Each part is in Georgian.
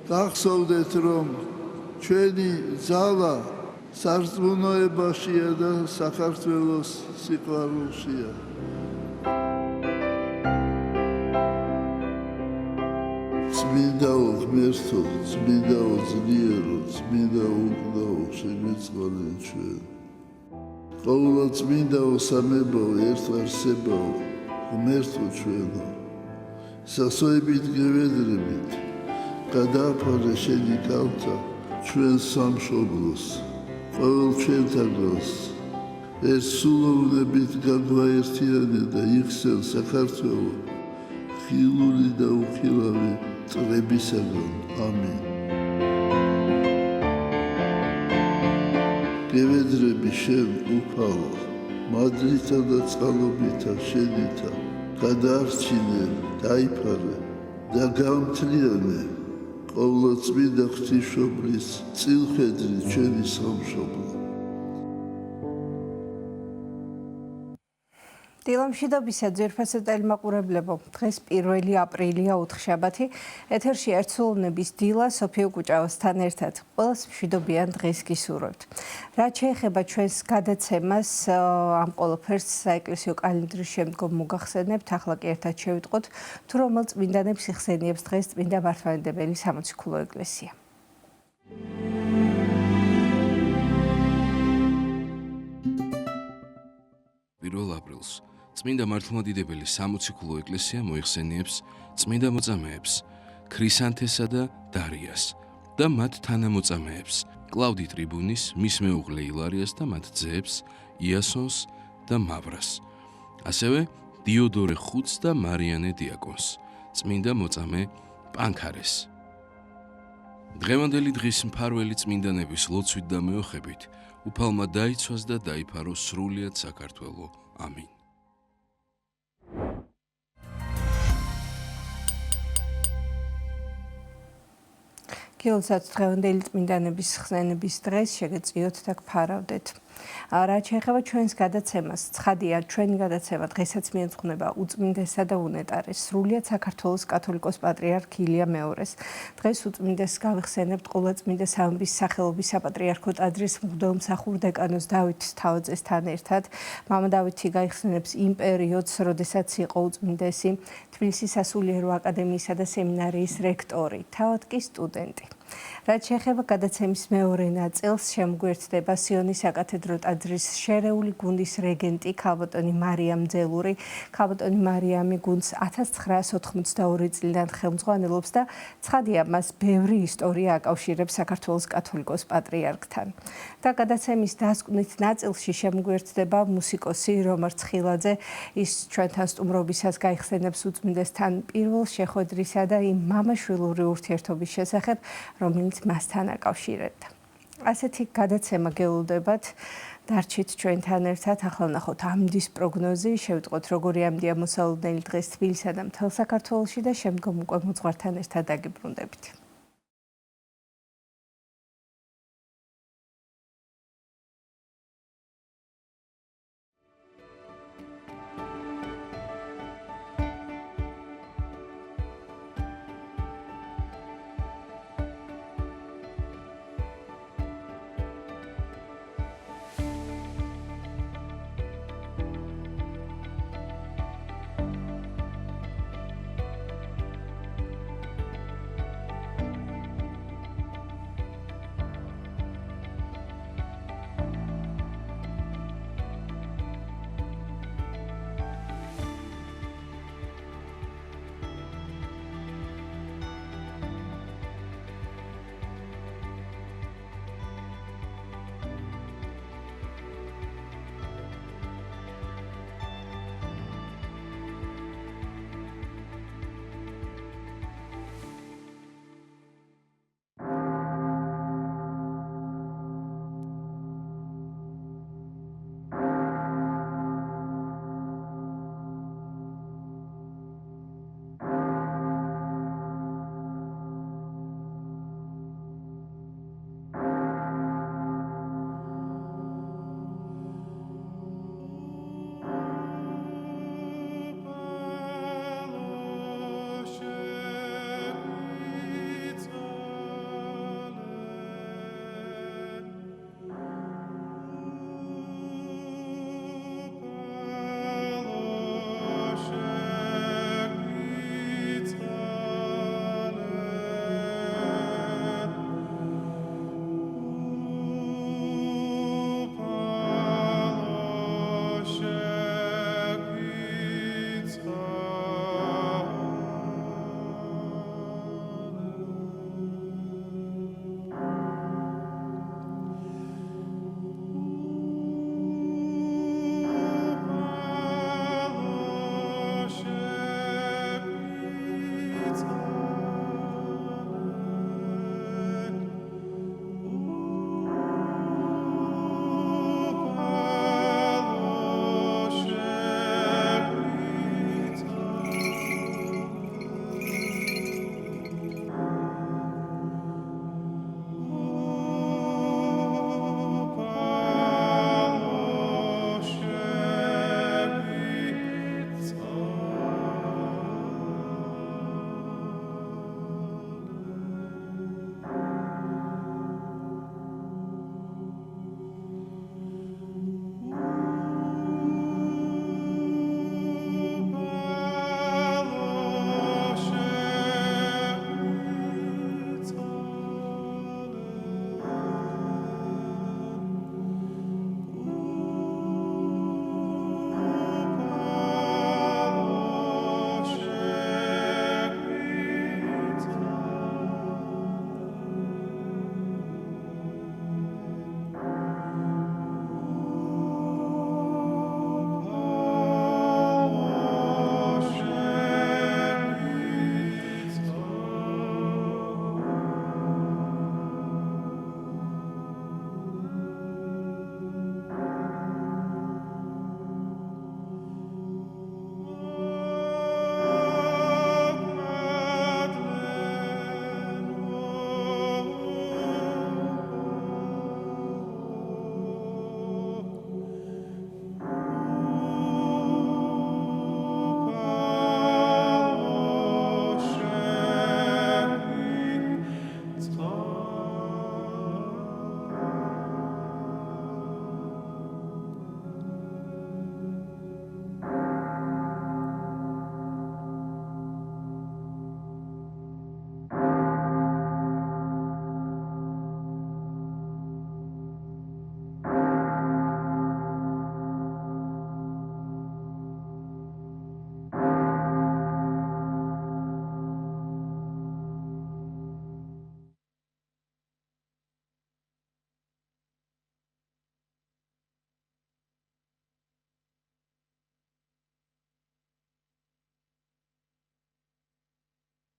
გახსოვდეთ, რომ ჩვენი ძალა სარწმუნოებაშია და საქართველოს სიყვარულშია. წმინდაო ღმერთო, წმინდაო ძლიერო, წმინდაო უკდაო, შეგვიწყალე ჩვენ. ყოვლად წმინდაო სამებაო, ერთარსებაო, ღმერთო ჩვენო, სასოებით გევედრებით, გადააფარე შენი კალთა ჩვენ სამშობლოს, ყოველ ჩვენთაგანს, ეს სულოვნებით გაგვაერთიანე და იქცევ საქართველო ხილული და უხილავი წრებისაგან. ამინ. გევედრები შენ უფალო, მადლითა და წყალობითა შენითა, გადაარჩინე, დაიფარე და გამთლიანე ყოვლადწმინდა ღვთისმშობლის წილხედრი ჩვენი სამშობლო. დილამშვიდობისა ძვირფასო ტელემაყურებლებო, დღეს 1 აპრილია უთხშაბათი, ეთერში ერთსულოვნების დილა სოფიო კუჭავასთან ერთად. ყველას მშვიდობიან დღეს გისურვებთ. რაც შეეხება ჩვენს გადაცემას, ამ ყველაფერს საეკლესიო კალენდრის შემდგომ მოგახსენებთ, ახლა კი ერთად შევიტყოთ, თუ რომელ წმინდანებს იხსენიებს დღეს წმინდა მართლმადიდებელი სამოციქულო ეკლესია. 1 აპრილს წმინდა მართლმადიდებელი სამოციქულო ეკლესია მოიხსენიებს წმინდა მოწამეებს ქრისანთესა და დარიას და მათ თანამოწამეებს კლავდი ტრიბუნის, მის მეუღლე ილარიას და მათ ძეებს იასონს და მავრას. ასევე დიოდორე ხუთს და მარიანე დიაკონს, წმინდა მოწამე პანქარეს. დღევანდელი დღის მფარველი წმინდანების ლოცვით და მეოხებით უფალმა დაიცვას და დაიფაროს სრულიად საქართველო. ამინ. გილოცავთ დღევანდელი წმინდანების ხსენების დღეს, შეგეწიოთ და გფარავდეთ. რაც შეეხება ჩვენს გადაცემას, ცხადია, ჩვენი გადაცემა დღესაც მიეძღვნება უწმინდესსა და უნეტარეს, სრულიად საქართველოს კათოლიკოს პატრიარქ ილია მეორეს. დღეს უწმინდეს გავიხსენებთ ყოვლადწმინდა სამების სახელობის საპატრიარქო ტაძრის მღვდელმსახურ დეკანოს დავით თავაძესთან ერთად. მამა დავითი გაიხსენებს იმ პერიოდს, როდესაც იყო უწმინდესი თბილისის სასულიერო აკადემიისა და სემინარიის რექტორი, თავად კი სტუდენტი. რაც შეეხება გადაცემის მეორე ნაწილს, შემოგვერთდება სიონის საკათედრო ტაძრის შერეული გუნდის რეგენტი ქალბატონი მარიამ ძელური. ქალბატონი მარიამი გუნდს 1982 წლიდან ხელმძღვანელობს და ცხადია, მას ბევრი ისტორია აკავშირებს საქართველოს კათოლიკოს პატრიარქთან. და გადაცემის დასკვნით ნაწილში შემოგვერთდება მუსიკოსი რომარ ცხილაძე. ის ჩვენთან სტუმრობისას გაიხსენებს უწმინდესთან პირველ შეხვედრისა და იმ მამაშვილური ურთიერთობის შესახებ, რომელიც მასთან აკავშირებდა. ასეთი გადაცემა გელოდებათ. დარჩით ჩვენთან ერთად, ახლა ვნახოთ ამდის პროგნოზი, შევიტყოთ როგორი ამდია მოსალოდნელი დღეს თბილისსა და მთელ საქართველოში და შემდგომ უკვე მოძღვართან ერთად დაგიბრუნდებით.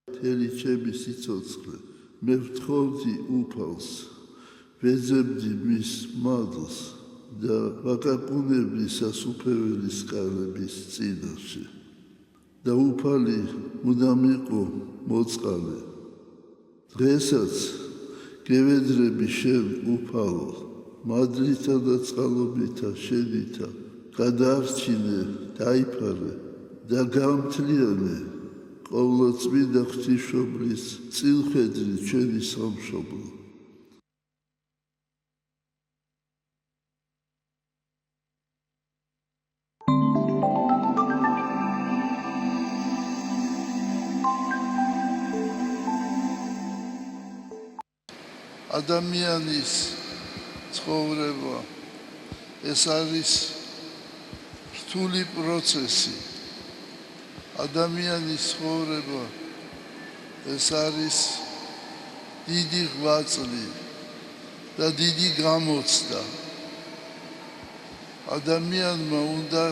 მთელი ჩემი სიცოცხლე მე ვთხოვდი უფალს, ვეძებდი მის მადლს და ვაკაკუნებდი სასუფეველი სკალების წინაშე და უფალი უნდა მიყო მოწყალე. დღესაც გევედრები შენ უფალო, მადლითა და წყალობითა შენითა გადაარჩინე, დაიფარე და გამთლიანე ყოვლადწმინდა ღვთისმშობლის წილხედრით ჩვენი სამშობლო. ადამიანის ცხოვრება ეს არის რთული პროცესი. ადამიანის ცხოვრება ეს არის დიდი ღვაწლი და დიდი გამოცდა. ადამიანმა უნდა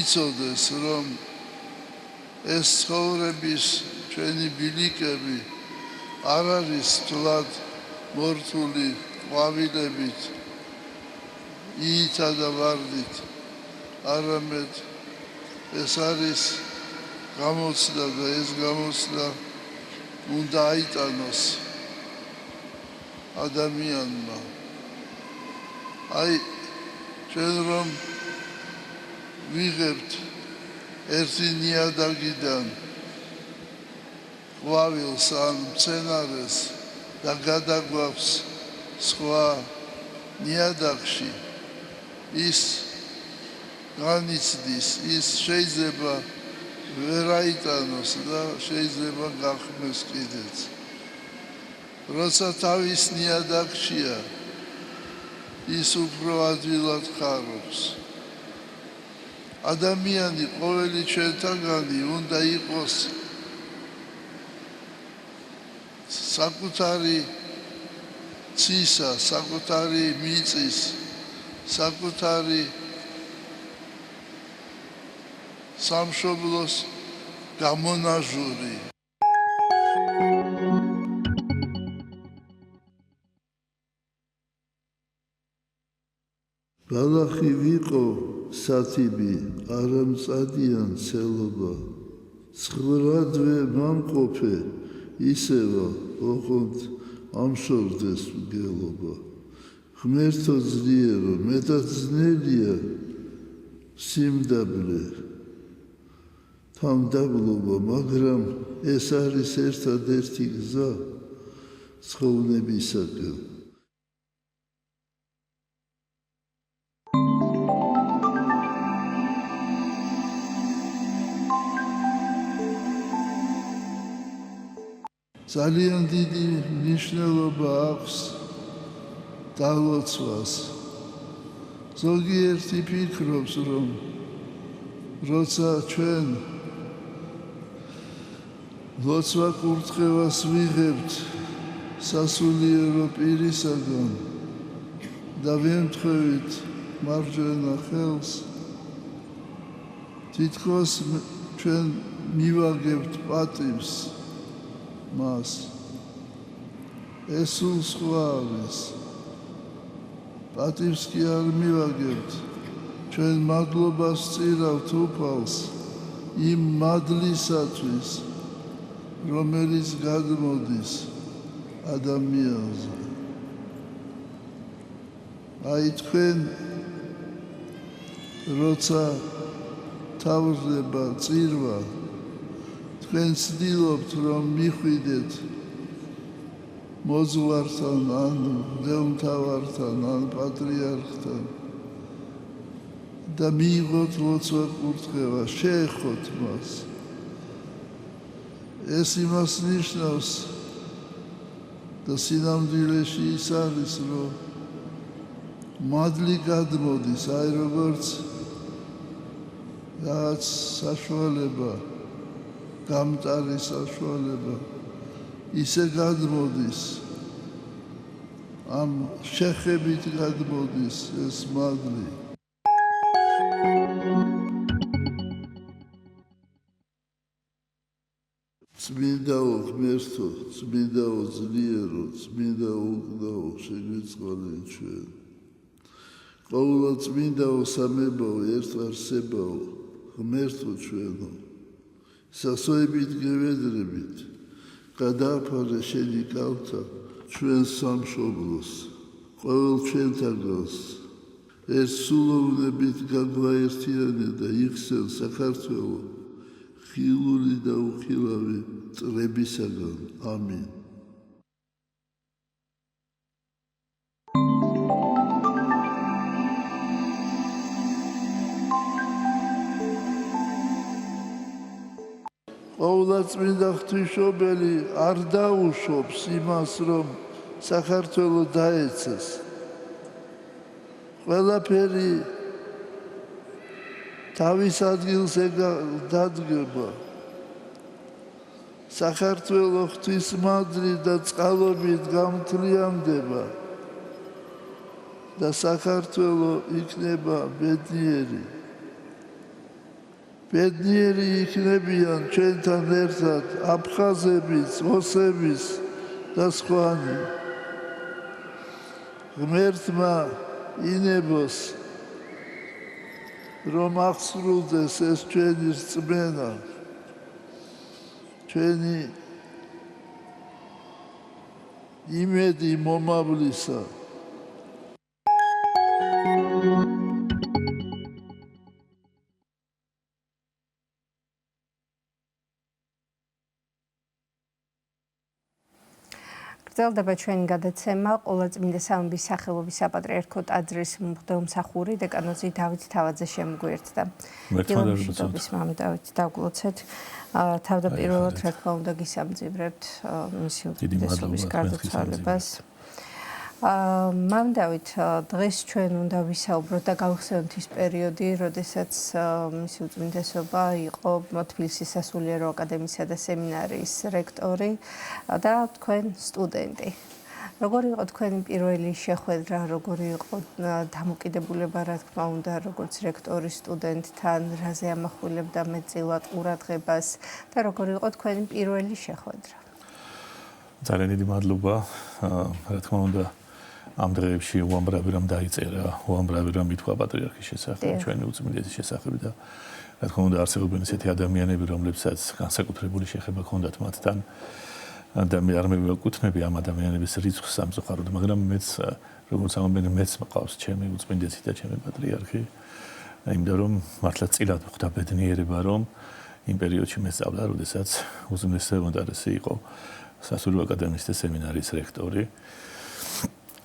იცოდეს, რომ ეს ცხოვრების ჩვენი ბილიკები არ არის თლად მორთული ყვავილებით, იითა და ვარდით, არამედ ეს არის გამოცდა და ეს გამოცდა უნდა აიტანოს ადამიანმა. ჩვენ რომ ვიღებთ ერთი ნიადაგიდან ყვავილს ან მცენარეს და გადაგვაქვს სხვა ნიადაგში, ის განიცდის, ის შეიძლება ვერ აიტანოს და შეიძლება გახმეს კიდეც. როცა თავის ნიადაგშია, ის უფრო ადვილად ხარობს. ადამიანი ყოველი ჩვენთაგანი უნდა იყოს საკუთარი ცისა, საკუთარი მიწის, საკუთარი სამშობლოს გამონაჟური. ბალახი ვიყო სათიბი, არა მწადიან ცელობა, ცხრადვე მამყოფე, ისევა, ოღონდ ამშორდეს მგელობა. ღმერთო ძლიერო, მეტად ძნელია სიმდაბლე, თამდაბლობა, მაგრამ ეს არის ერთადერთი გზა ცხოვრებისაკენ. ძალიან დიდი მნიშვნელობა აქვს დალოცვას. ზოგიერთი ფიქრობს, რომ როცა ჩვენ ლოცვა კურთხევას ვიღებთ სასულიერო პირისაგან და ვემთხვევით მარჯვენა ხელს, თითქოს ჩვენ მივაგებთ პატივს მას. ეს სულ სხვა არის. პატივს კი არ მივაგებთ, ჩვენ მადლობას ვწირავთ უფალს იმ მადლისათვის, რომელიც გადმოდის ადამიანზე. თქვენ როცა თავდება წირვა, თქვენ ცდილობთ, რომ მიხვიდეთ მოძღვართან, ან მღვდელმთავართან, ან პატრიარქთან და მიიღოთ ლოცვა კურთხევა, შეეხოთ მას. ეს იმას ნიშნავს და სინამდვილეში ის არის, რომ მადლი გადმოდის, როგორც რაც საშუალება, გამტარი საშუალება, ისე გადმოდის, ამ შეხებით გადმოდის ეს მადლი. წმინდაო ღმერთო, წმინდაო ძლიერო, წმინდაო უკდაო, შეგვიწყალე ჩვენ. ყოვლა წმინდაო სამებაო, ერთ არსებაო, ღმერთო ჩვენო, სასოებით გევედრებით, გადააფარე შენი კალთა ჩვენ სამშობლოს, ყოველ ჩვენთაგანს, ეს სულოვნებით გაგვაერთიანე და იქცენ საქართველო, ხილული და უხილავი წრებისაგან. ამინ. ყოვლა წმინდა ღვთისმშობელი არ დაუშვობს იმას, რომ საქართველო დაეცეს. ყველაფერი თავის ადგილზე დადგება. საქართველო ღვთისმადლი და წყალობით გამთლიანდება და საქართველო იქნება ბედნიერი. ბედნიერი იქნებიან ჩვენთან ერთად აფხაზებიც, ოსებიც და სხვანი. ღმერთმა ინებოს რომ აღსრულდეს ეს ჩვენი რწმენა, ჩვენი იმედი მომავლისა. გრძელდება ჩვენი გადაცემა ყოვლადწმინდა სამების სახელობის საპატრიარქო ტაძრის მღვდელმსახური დეკანოზი დავით თავაძე შემოგვიერთდა. მშვიდობის მამე დავით, დაგულოცეთ. თავდაპირველად რა თქმა უნდა გისამძივრებთ მისი უწყვეტობის გარდაცვალებას. მამე დავით, დღეს ჩვენ უნდა ვისაუბროთ და გავხსენოთ ის პერიოდი, როდესაც მისი უწმინდესობა იყო თბილისის სასულიერო აკადემიისა და სემინარიის რექტორი და თქვენ სტუდენტი. როგორი იყო თქვენი პირველი შეხვედრა, როგორი იყო დამოკიდებულება, რა თქმა უნდა, როგორც რექტორის სტუდენტთან, რაზე ამახვილებდა მეტწილად ყურადღებას და როგორი იყო თქვენი პირველი შეხვედრა? ძალიან დიდი მადლობა, რა თქმა უნდა, ამ დღეებში უამრავი რამ დაიწერა, უამრავი რამ ითქვა პატრიარქის შესახებ, ჩვენი უწმინდესის შესახებ და რა თქმა უნდა არსებობენ ისეთი ადამიანები, რომლებსაც განსაკუთრებული შეხება ჰქონდათ მათთან და მე არ მევაკუთვნები ამ ადამიანების რიცხვს სამწუხაროდ, მაგრამ მეც როგორც ამბობენ, მეც მყავს ჩემი უწმინდესი და ჩემი პატრიარქი, იმიტომ რომ მართლა წილად ხვდა ბედნიერება, რომ იმ პერიოდში მე სწავლა, როდესაც უზენაესი მონდარესი იყო სასულიერო აკადემიის და სემინარიის რექტორი.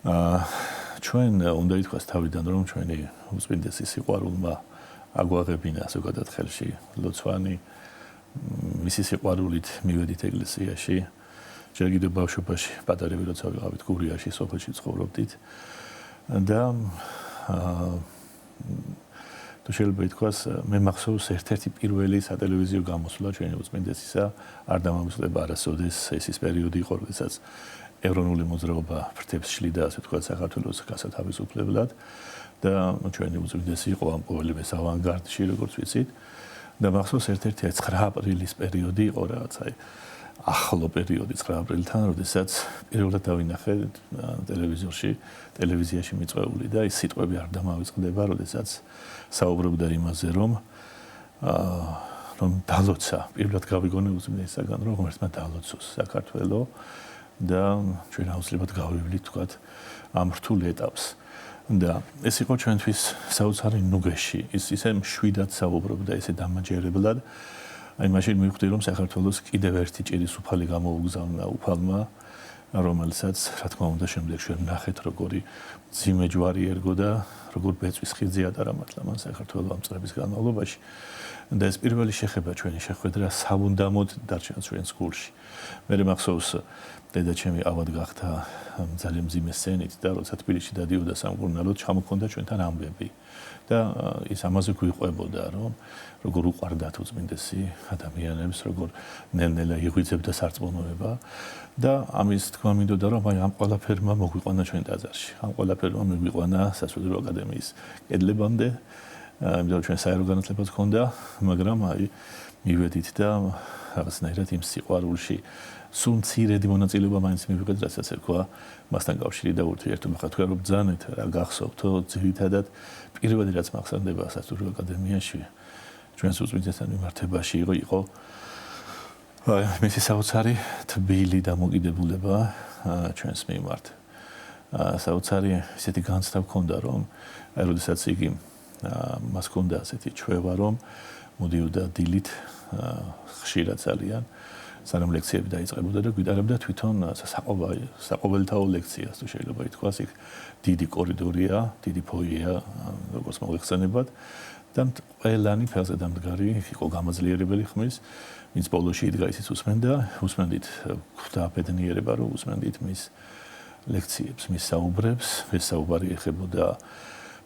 ჩვენ უნდა ითქვას თავიდან, რომ ჩვენი უწმინდესი სიყვარულმა აგვაღებინა ზოგადად ხელში ლოცვანი, მისი სიყვარულით მივედით ეკლესიაში. ჯერ კიდევ ბავშვობაში, პატარები როცა ვიყავით გურიაში, სოფელში ცხოვრობდით და თუ შეიძლება ითქვას, მე მახსოვს ერთ-ერთი პირველი სატელევიზიო გამოსვლა ჩვენი უწმინდესისა, არ დამამოწდება არასოდეს, ეს ის პერიოდი იყო, როდესაც ევროპული მოძრაობა ფრთებს შლიდა, ასე ვთქვათ, საქართველოს გასათავისუფლებლად და ჩვენი უწმინდესი იყო ამ ყოველივეს ავანგარდში, როგორც ვიცით. და მახსოვს ერთ-ერთი 9 აპრილის პერიოდი იყო რაღაც აი ახლო პერიოდი 9 აპრილთან, როდესაც პირველად დავინახე ტელევიზიაში მიწვეული და ის სიტყვები არ დამავიწყდება, როდესაც საუბრობდა იმაზე, რომ დალოცა, პირველად გავიგონე უწმინდესისაგან, რომ ღმერთმა დალოცოს საქართველო და ჩვენ აუცილებლად გავივლით, თქვათ, ამ რთულ ეტაპს. და ეს იყო ჩვენთვის საოცარი ნუგეში, ისე მშვიდად საუბრობდა, ისე დამაჯერებლად. აი მაშინ მივხვდი, რომ საქართველოს კიდევ ერთი ჭირის უფალი გამოუგზავნა უფალმა, რომელსაც, რა თქმა უნდა, შემდეგ ჩვენ ვნახეთ, როგორი ძიმე ჯვარი ერგო და როგორ ბეწვის ხიძი ატარა მართლა მან საქართველოს ამ წლების განმავლობაში. და ეს პირველი შეხება ჩვენი შეხვედრა საბუნდამოდ დარჩა ჩვენს გულში. მე მახსოვს დედა ჩემი ავად გახდა ძალიან მძიმე სცენით და როცა თბილისში დადიოდა სამკურნალოდ ჩამოქონდა ჩვენთან ამბები და ის ამაზე გვიყვებოდა რომ როგორ უყვარდათ უწმინდესი ადამიანებს, როგორ ნელ-ნელა იღვიძებდა სარწმუნოება და ამის თქმა მინდოდა რომ აი ამ ყველაფერმა მოგვიყვანა ჩვენ ტაძარში. ამ ყველაფერმა მოგვიყვანა სასულიერო აკადემიის კედლებამდე, იმიტომ ჩვენ საერო განათლებაც ჰქონდა, მაგრამ აი მივედით და რაღაცნაირად იმ სიყვარულში სულ მცირედი მონაწილეობა მაინც მივიღეთ, რასაც ერქვა მასთან კავშირი და ურთიერთობა. ხა თქვენ რომ ბრძანეთ რა გახსოვთო, ძირითადად პირველი რაც მახსენდება სასტუმრო აკადემიაში ჩვენს უწმინდესთან მიმართებაში იყო მისი საოცარი თბილი დამოკიდებულება ჩვენს მიმართ. საოცარი ისეთი განცდა ჰქონდა, რომ აი როდესაც იგი მას ჰქონდა ასეთი ჩვევა, რომ მოდიოდა დილით ხშირად ძალიან სანამ ლექციები დაიწყებოდა და გვიტარებდა თვითონ საყოველთაო ლექციას, თუ შეიძლება ითქვას, იქ დიდი კორიდორია, დიდი ფოიეა, როგორც მოიხსენებათ და ყველანი ფეხზე დამდგარი იყო გამაძლიერებელი ხმის, ვინც ბოლოში იდგა ისიც უსმენდით ხვდა ბედნიერება, რომ უსმენდით მის ლექციებს, მის საუბრებს, ეს საუბარი ეხებოდა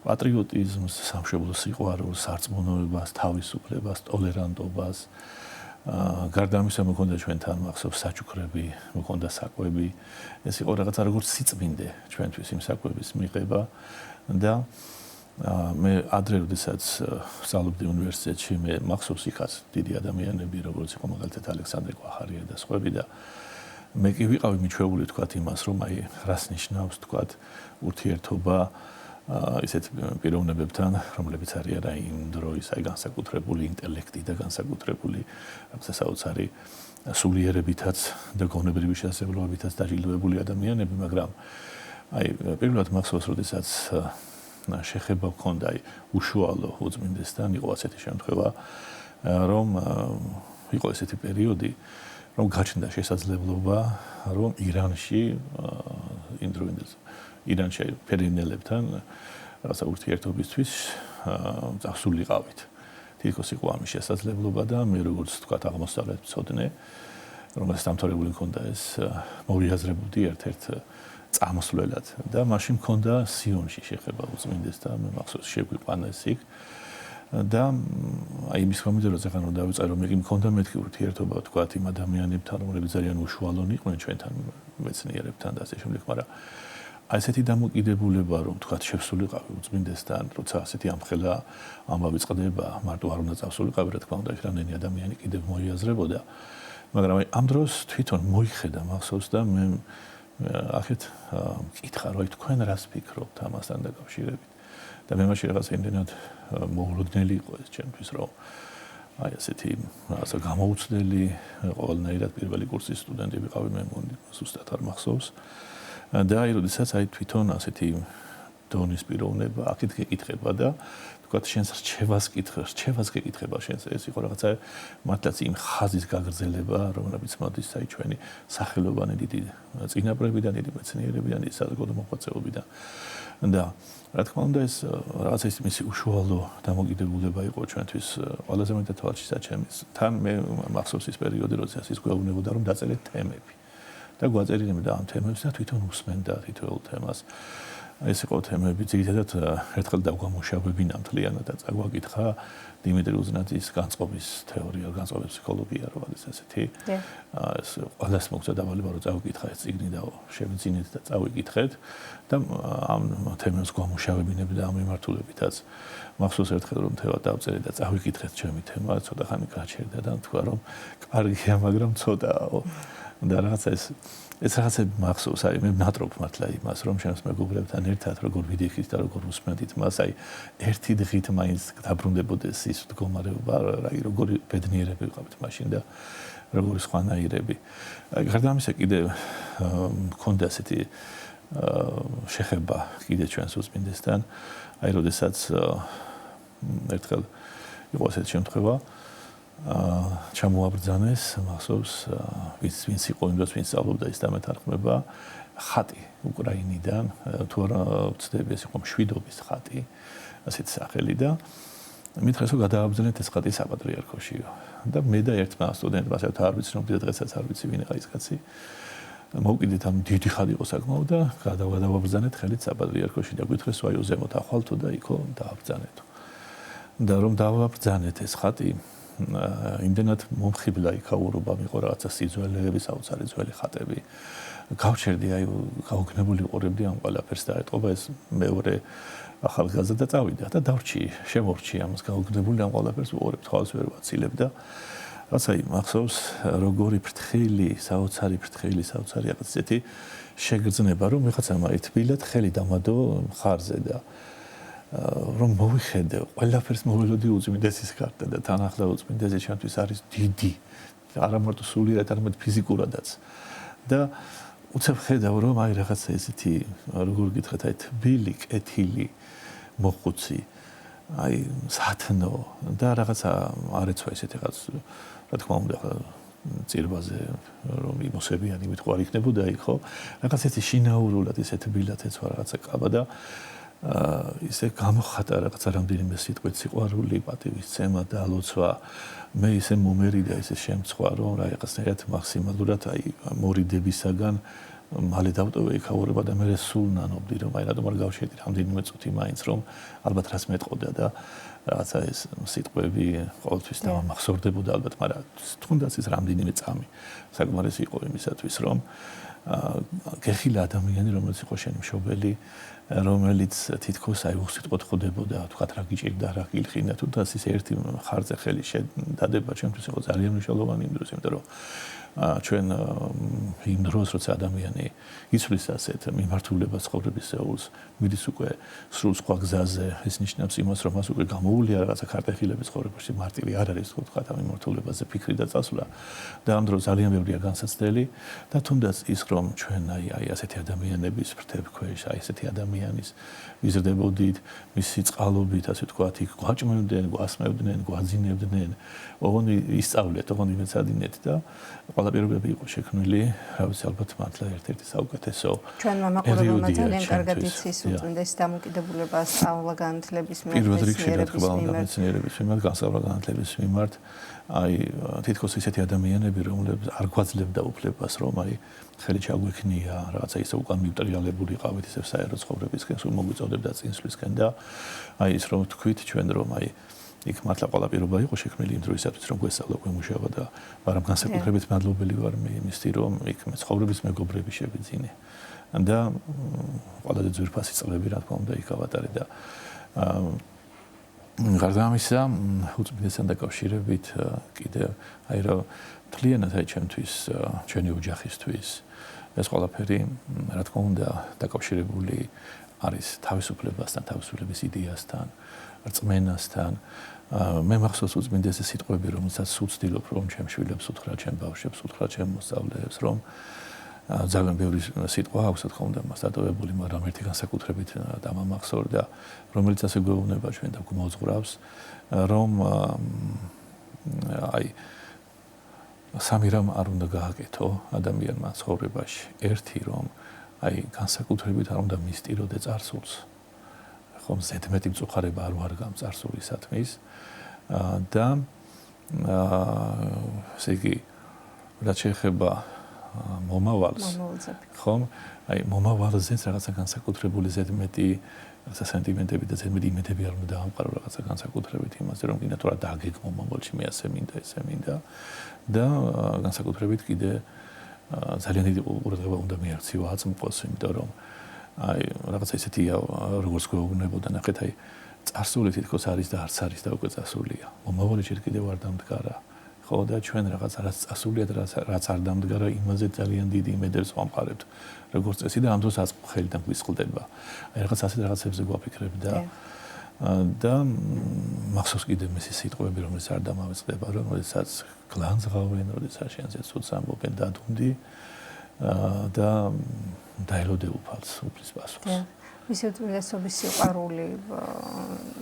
პატრიოტიზმს, სამშობლოს სიყვარულს, სარწმუნოებას, თავისუფლებას, ტოლერანტობას. გარდა ამისა მოქონდა ჩვენთან მახსოვს საჩუქრები, მოქონდა საკვები. ეს იყო რაღაცა როგორც სიწმინდე ჩვენთვის იმ საკვების მიღება და მე ადრე როდესაც სწავლობდი უნივერსიტეტში, მე მახსოვს იქაც დიდი ადამიანები, როგორც იყო მაგალითად ალექსანდრე კვახარია და სხვები და მე კი ვიყავი მიჩვეული თქვათ იმას, რომ აი რას ნიშნავს თქვათ ურთიერთობა ისეთ პიროვნებებთან, რომლებიც არიან აი იმ დროის აი განსაკუთრებული ინტელექტი და განსაკუთრებული რაღაცა საოცარი სულიერებითაც და გონებრივი შესაძლებლობებითაც დაჯილდოებული ადამიანები, მაგრამ აი პირველად მახსოვს, როდესაც შეხება ჰქონდა აი უშუალო უწმინდესთან, იყო ასეთი შემთხვევა, რომ იყო ესეთი პერიოდი, რომ გაჩნდა შესაძლებლობა, რომ ირანში ფერინელებთან რაღაცა ურთიერთობისთვის წასულიყავით. თითქოს იყო ამის შესაძლებლობა და მე როგორც თქვათ აღმოსავლეთ მცოდნე, რომელსაც დამთავრებული მქონდა ეს მოვიაზრებოდი ერთ-ერთ წამოსვლელად და მაშინ მქონდა სიონში შეხება უწმინდესთან, მე მახსოვს შეგვიყვანეს იქ და აი იმის გამოდეროზე ხან რომ დავიწყე მე მქონდა მეთქი ურთიერთობა თქვათ იმ ადამიანებთან, რომლებიც ძალიან უშუალონი იყვნენ ჩვენთან მეცნიერებთან და ასე შემდეგ, მაგრამ აი ესეთი დამოკიდებულება, რომ თქვათ შევსულიყავი უწმინდესთან, როცა ასეთი ამხელა ამბავი წყდება, მარტო არ უნდა წავსულიყავი, რა თქმა უნდა, იქ რამდენი ადამიანი კიდევ მოიაზრებოდა, მაგრამ აი ამ დროს თვითონ მოიხედა მახსოვს და მე ახეთ მკითხა, რომ თქვენ რას ფიქრობთ ამასთან დაკავშირებით და მე მაშინ რაღაცა იმდენად მოულოდნელი იყო ეს ჩემთვის, რომ აი ასეთი რაღაცა გამოუცდელი ყოველნაირად პირველი კურსის სტუდენტი ვიყავი, მე ზუსტად არ მახსოვს. და აი როდესაც აი თვითონ ასეთი დონის პიროვნება აქეთ გეკითხება და თქვათ შენს რჩევას გეკითხება შენს ეს იყო რაღაცა მართლაც იმ ხაზის გაგრძელება რომლებიც მოდის აი ჩვენი სახელოვანი დიდი წინაპრებიდან დიდი მეცნიერებიდან ის საზოგადო მოღვაწეობიდან და რა თქმა უნდა ეს რაღაცა ის მისი უშუალო დამოკიდებულება იყო ჩვენთვის ყველაზე მეტად თვალშისაჩემის თან მე მახსოვს ის პერიოდი როდესაც ის გვეუბნებოდა რომ დაწერეთ თემები და გვაწერინებდა ამ თემებს და თვითონ უსმენდა თითოეულ თემას. ეს იყო თემები, ძირითადად ერთხელ დაგვამუშავებინა მთლიანად და წაგვაკითხა დიმიტრი უზნაძის განწყობის თეორია, განწყობის ფსიქოლოგია, რა ვთქვათ ესეთი. ეს ყველას მოგცა დავალება რომ წავიკითხა ეს წიგნი და შევიძინეთ და წავიკითხეთ და ამ თემებს გვამუშავებინებდა ამ მიმართულებითაც. მახსოვს ერთხელ რომ თეორია დავწერე და წავიკითხეთ ჩემი თემა, ცოტა ხანი გაჩერდა და თქვა რომ კარგია, მაგრამ ცოტაო. და რაღაცა ეს რაღაცები მახსოვს, აი მე ნატრობ მართლა იმას, რომ შენს მეგობრებთან ერთად როგორ ვიდექით და როგორ უსმენდით მას, აი ერთი დღით მაინც დაბრუნდებოდეს ის მდგომარეობა, აი როგორი ბედნიერები ვიყავით მაშინ და როგორი სხვანაირები. აი გარდა ამისა კიდე მქონდა ასეთი შეხება კიდე ჩვენს უწმინდესთან, აი როდესაც ერთხელ იყო ასეთი შემთხვევა ჩამოაბრძანეს მახსოვს ვინც იყო იმ დროს ვინც სწავლობდა ის დამეთანხმება ხატი უკრაინიდან თუ არა ვწდები ეს იყო მშვიდობის ხატი ასეთ სახელი და მითხრეს რომ გადააბრძანეთ ეს ხატი საპატრიარქოშიო და მე და ერთმა სტუდენტმა ასე არ ვიცნობდი და დღესაც არ ვიცი ვინ იყო ის კაცი მოვკიდეთ ამ დიდი ხატი იყო საკმაოდ და გადავაბრძანეთ ხელით საპატრიარქოში და გითხრეს ვაიო ზემოთ ახვალთო და იქო დააბრძანეთო და რომ დავაბრძანეთ ეს ხატი იმდენად მომხიბლა იქაურობა მიყო რაღაცა სიძველეები, საოცარი ძველი ხატები. გავჩერდი აი გაუგნებული ყურებდი ამ ყველაფერს და ეტყობა ეს მეორე ახალგაზრდა წავიდა და შემორჩი ამას გაუგნებული ამ ყველაფერს უყურებ თვალს ვერ ვაცილებ და რაცა მახსოვს როგორი ფრთხილი, საოცარი რაღაც ესეთი შეგრძნება, რომ ვიღაცამ აი თბილად ხელი დამადო ხარზე და რომ მოვიხედე, ყველაფერს მოველოდი უწმინდესის კარტა და თან ახლა უწმინდესი ჩემთვის არის დიდი, არა მარტო სულიერად, არამედ ფიზიკურადაც. და უცებ ხედავ რომ აი რაღაცა ესეთი როგორ გითხრათ აი თბილი, კეთილი, მოხუცი, აი სათნო და რაღაცა არ ეცვა ესეთი რაღაც რა თქმა უნდა წირბაზე რომ იმოსებიანი მეთქვა არ იქნებოდა იქ ხო? რაღაც ესეთი შინაურულად ესე თბილად ეცვა რაღაცა კაბა და ისე გამოხატა რაღაცა რამდენიმე სიტყვით სიყვარული, პატივისცემა და ლოცვა მე ისე მომერიდა ისე შემცხვა რომ რაღაცნაირად მაქსიმალურად აი მორიდებისაგან მალე დავტოვე იქაურება და მე სულ ნანობდი რომ აი რატომ არ გავშედი რამდენიმე წუთი მაინც რომ ალბათ რას მეტყოდა და რაღაცა ეს სიტყვები ყოველთვის დამახსოვრდებოდა ალბათ მაგრამ თუნდაც ის რამდენიმე წამი საკმარისი იყო იმისათვის რომ გეხილა ადამიანი რომელიც იყო შენი მშობელი რომელიც თითქოს აი უსიტყვოდ ხვდებოდა თქვა რა გიჭირდა რა გილხინა თუნდაც ის ერთი ხარზე ხელი შედადება ჩემთვის იყო ძალიან მნიშვნელოვანი იმ დროს იმიტომ რომ ჩვენ იმ დროს როცა ადამიანი იცვლის ასეთ მიმართულებას ცხოვრების სეულს მიდის უკვე სრულ სხვა გზაზე ეს ნიშნავს იმას რომ მას უკვე გამოუვლია რაღაცა ქარტეხილების ცხოვრებაში მარტივი არ არის თქვა ამ მიმართულებაზე ფიქრი და წასვლა და ამ დროს ძალიან ბევრია განსაცდელი და თუნდაც ის რომ ჩვენ აი ასეთი ადამიანების ფრთებქვეშ აი ესეთი ადამიანის ვიზრდებოდით მისი წყალობით ასე თქვა იქ გვაჭმევდნენ გვასმევდნენ გვაძინებდნენ ოღონდ ისწავლეთ ოღონდ იმეცადინეთ და ყველა პირობები იყო შექმნილი, რა ვიცი, ალბათ მართლა ერთ-ერთი საუკეთესო ჩვენ მამაყურებელმა ძალიან კარგად იცის უწმინდესის დამოკიდებულება სწავლა-განათლების მიმართ, განსწავლა-განათლების მიმართ, აი თითქოს ისეთი ადამიანები, რომლებიც არ გვაძლევდა უფლებას, რომ აი ხელი ჩაგვექნია, რაღაცა ისე უკან მივტრიალებული ყავით ისე საერო ცხოვრებისკენ, სულ მოგვიწოდებდა წინსვლისკენ და აი ის რომ თქვით ჩვენ რომ აი იქ მართლა ყველა პირობა იყო შექმნილი იმ დროისათვის რომ გვესწავლა გვემუშავა და მაგრამ განსაკუთრებით მადლობელი ვარ მე იმისთვის რომ იქ მე ცხოვრების მეგობრები შევიძინე და ყველაზე ძვირფასი წლები რა თქმა უნდა იქ ავატარე და გარდა ამისა უწმინდესთან დაკავშირებით კიდე აი რა მთლიანად აი ჩემთვის ჩვენი ოჯახისთვის ეს ყველაფერი რა თქმა უნდა დაკავშირებული არის თავისუფლებასთან თავისუფლების იდეასთან რწმენასთან მე მახსოვს უწმინდესის სიტყვები რომელსაც სულ ვცდილობ რომ ჩემ შვილებს უთხრა ჩემ ბავშვებს უთხრა ჩემ მოსწავლეებს რომ ძალიან ბევრი სიტყვა აქვს რა თქმა უნდა მას დატოვებული მაგრამ ერთი განსაკუთრებით დამამახსოვრდა რომელიც ასე გვეუბნება ჩვენ და გვმოძღვრავს რომ აი სამი რამ არ უნდა გააკეთო ადამიანმა ცხოვრებაში ერთი რომ აი განსაკუთრებით არ უნდა მისტიროდე წარსულს ხომ ზედმეტი მწუხარება არ ვარ გამწარსულისათმის და ესე იგი რაც შეეხება მომავალს ხომ აი მომავალზეც რაღაცა განსაკუთრებული ზედმეტი რაღაცა სენტიმენტები და ზედმეტი იმედები არ უნდა დაამყარო რაღაცა განსაკუთრებით იმაზე რომ კიდე თუ რა დაგეგმო მომავალში მე ასე მინდა ესე მინდა და განსაკუთრებით კიდე ძალიან დიდი ყურადღება უნდა მიაქციო აწმყოს იმიტომ რომ აი რაღაცა ისეთია როგორც გვეუბნებოდა ნახეთ აი წარსული თითქოს არის და არც არის და უკვე წასულია მომავალი ჯერ კიდევ არ დამდგარა ხო და ჩვენ რაღაც რაც წასულია და რაც არ დამდგარა იმაზე ძალიან დიდი იმედებს ვამყარებთ როგორც წესი და ამ დროს აწმყო ხელიდან გვისყლდება აი რაღაც ასეთ რაღაცებზე გვაფიქრებ და მახსოვს კიდე მისი სიტყვები რომელიც არ დამავიწყდება რომ როდესაც გლანძღავენ როდესაც შენზე ცუდს ამბობენ დადუნდი და დაელოდე უფალს, უფლის პასუხს. მისი უწმინდესობის სიყვარული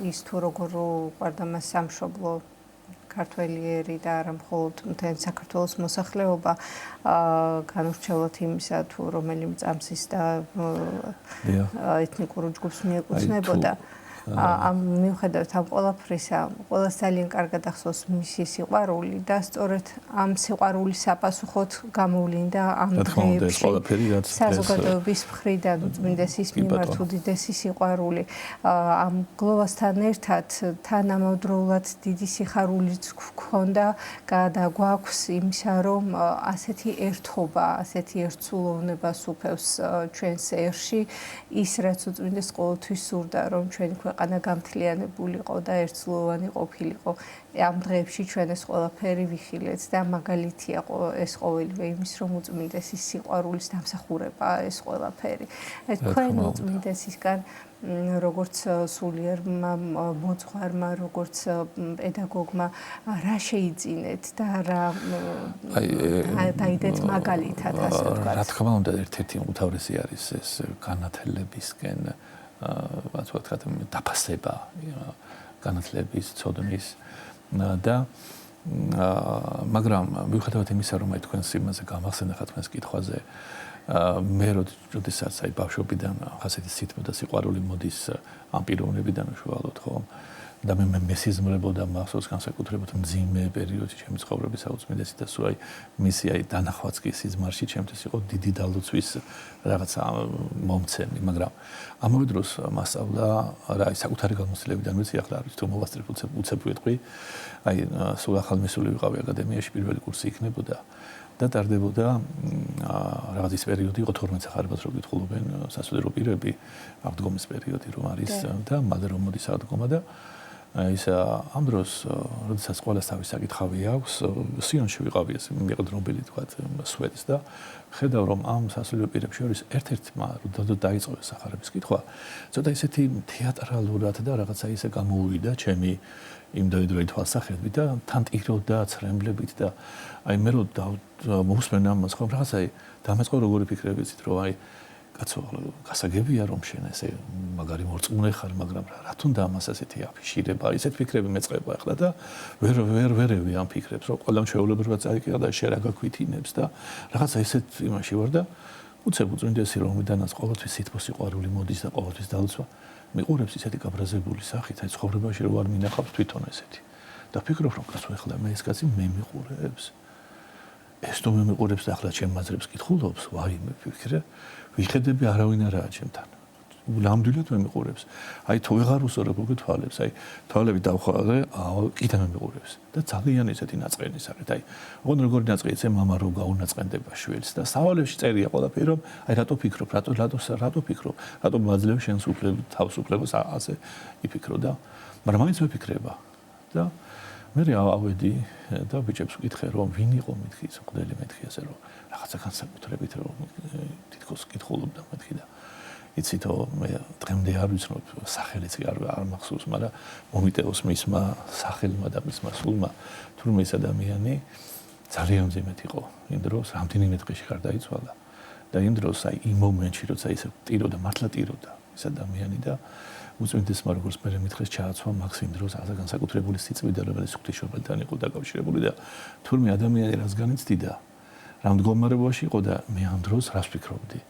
ის თუ როგორ უყვარდა მას სამშობლო ქართველიერი და არა მხოლოდ მთელი საქართველოს მოსახლეობა განურჩევლად იმისა თუ რომელი მწამსის და ეთნიკურ ჯგუფს მიეკუთვნებოდა ამ მიუხედავად ამ ყველაფრისა ყველას ძალიან კარგად ახსოვს მისი სიყვარული და სწორედ ამ სიყვარულის საპასუხოდ გამოვლინდა ამ დღეებში საზოგადოების მხრიდან უწმინდესის მიმართ უდიდესი სიყვარული ამ გლოვასთან ერთად თანამედროვულად დიდი სიხარულიც გვქონდა და გვაქვს იმისა რომ ასეთი ერთობა ასეთი ერთსულოვნებას უფევს ჩვენს ერში ის რაც უწმინდეს ყოველთვის სურდა რომ ჩვენ ქვეყანა გამთლიანებულიყო და ერთსულოვანი ყოფილიყო. ამ დღეებში ჩვენ ეს ყველაფერი ვიხილეთ და მაგალითია ეს ყოველივე იმის, რომ უწმინდესის სიყვარულის დამსახურებაა ეს ყველაფერი. თქვენ უწმინდესისგან როგორც სულიერმა მოძღვარმა, როგორც პედაგოგმა რა შეიძინეთ და რა დაიდეთ მაგალითად ასე ვთქვათ. რა თქმა უნდა, ერთ-ერთი უმთავრესი არის ეს განათლებისკენ ვთქვათ, დაფასება განათლების, ცოდნის და მაგრამ მიუხედავად იმისა, რომ აი თქვენს იმაზე გამახსენდა ხა თქვენს კითხვაზე მე როდესაც აი ბავშვობიდან ასეთი სითბო და სიყვარული მოდის ამ პიროვნებიდან უშუალოდ ხო და მე მესიზმრებოდა მახსოვს განსაკუთრებით მძიმე პერიოდში ჩემი ცხოვრების საუწმიდესი და სულ აი მისი აი დანახვაც კი სიზმარში ჩემთვის იყო დიდი დალოცვის რაღაცა მომცემი, მაგრამ ამავე დროს მასწავლა რა საკუთარი გამოცდილებიდან ვიცი ახლა არის თუ მოვასწრებ უცებ ვიტყვი აი სულ ახალ მისული ვიყავი აკადემიაში პირველი კურსი იქნებოდა და ტარდებოდა რაღაც ის პერიოდი იყო 12 სახარებას რო გითხულობენ სასულიერო პირები აღდგომის პერიოდი რომ არის და მალე რომ მოდის აღდგომა და ის ამ დროს როდესაც ყოველას თავის საკითხავი აქვს სიონში ვიყავი ეს მიყდრობილი თქვა სვეტს და ხედავ რომ ამ სასულიერო პირებს შორის ერთ-ერთმა როდესაც დაიწყო სახარების კითხვა ცოტა ისეთი თეატრალურად და რაღაცა ისე გამოუვიდა ჩემი იმდროინდელი თვალსაჩინო და თან ტიროდა ცრემლებით და აი მე რო მოусმენ ამას ხო რაღაცა დამეწყო როგორი ფიქრები ვიცით რომ აი კაცო გასაგებია რომ შენ ესე მაგარი მორწმუნე ხარ მაგრამ რა თუნდა ამას ასეთი აფიშირება ისეთ ფიქრები მეწყება ახლა და ვერევი ამ ფიქრებს რომ ყველამ შეულებრება წაიკიდა და შენ რა გაგვითინებს და რაღაცა ისეთ იმაში ვარ და უცებ უწმინდესი რომ მიდანაც ყოველთვის სითბო სიყვარული მოდის და ყოველთვის დალოცვა მიყურებს ისეთი გაბრაზებული სახით აი ცხოვრებაში რო არ მინახავს თვითონ ესეთი და ფიქრობ რომ კაცო ახლა მე ეს კაცი მე მიყურებს ეს თუ მე მიყურებს და ახლა ჩემ მაძრებს კითხულობს ვაი მე ფიქრე ვიხედები არავინ არაა ჩემთან ნამდვილად მე მიყურებს აი თუ ვეღარ უსწორებ უკვე თვალებს აი თვალები დავხარე კიდე მე მიყურებს და ძალიან ისეთი ნაწყენი სახით აი ოღონ როგორი ნაწყენი ეს მამა რო გაუნაწყენდება შვილს და სავალებში წერია ყველაფერი რომ აი რატო ფიქრობ რატო ფიქრობ რატო მაძლევ შენს უფლებას თავს უფლებას ასე იფიქრო და მაგრამ მაინც ვიფიქრება და მე ავედი და ბიჭებს ვკითხე რომ ვინ იყო მეთქი მღვდელი მეთქი ასე რომ რაღაცა განსაკუთრებით რომ თითქოს კითხულობდა მეთქი და იცითო მე დღემდე არ ვიცნობ სახელიც არ მახსოვს მაგრამ მომიტევოს მისმა სახელმა და მისმა სულმა თურმე ეს ადამიანი ძალიან მძიმედ იყო იმ დროს რამდენიმე დღეში გარდაიცვალა და იმ დროს აი იმ მომენტში როცა ისე ტიროდა მართლა ტიროდა ეს ადამიანი და უწმინდესმა როგორც მე მითხეს ჩააცვა მაგ იმ დროს ასე განსაკუთრებული სიწმინდა რომელიც ღვთისმშობელთან იყო დაკავშირებული და თურმე ადამიანი რას განიცდიდა რა მდგომარეობაში იყო და მე ამ დროს რას ვფიქრობდი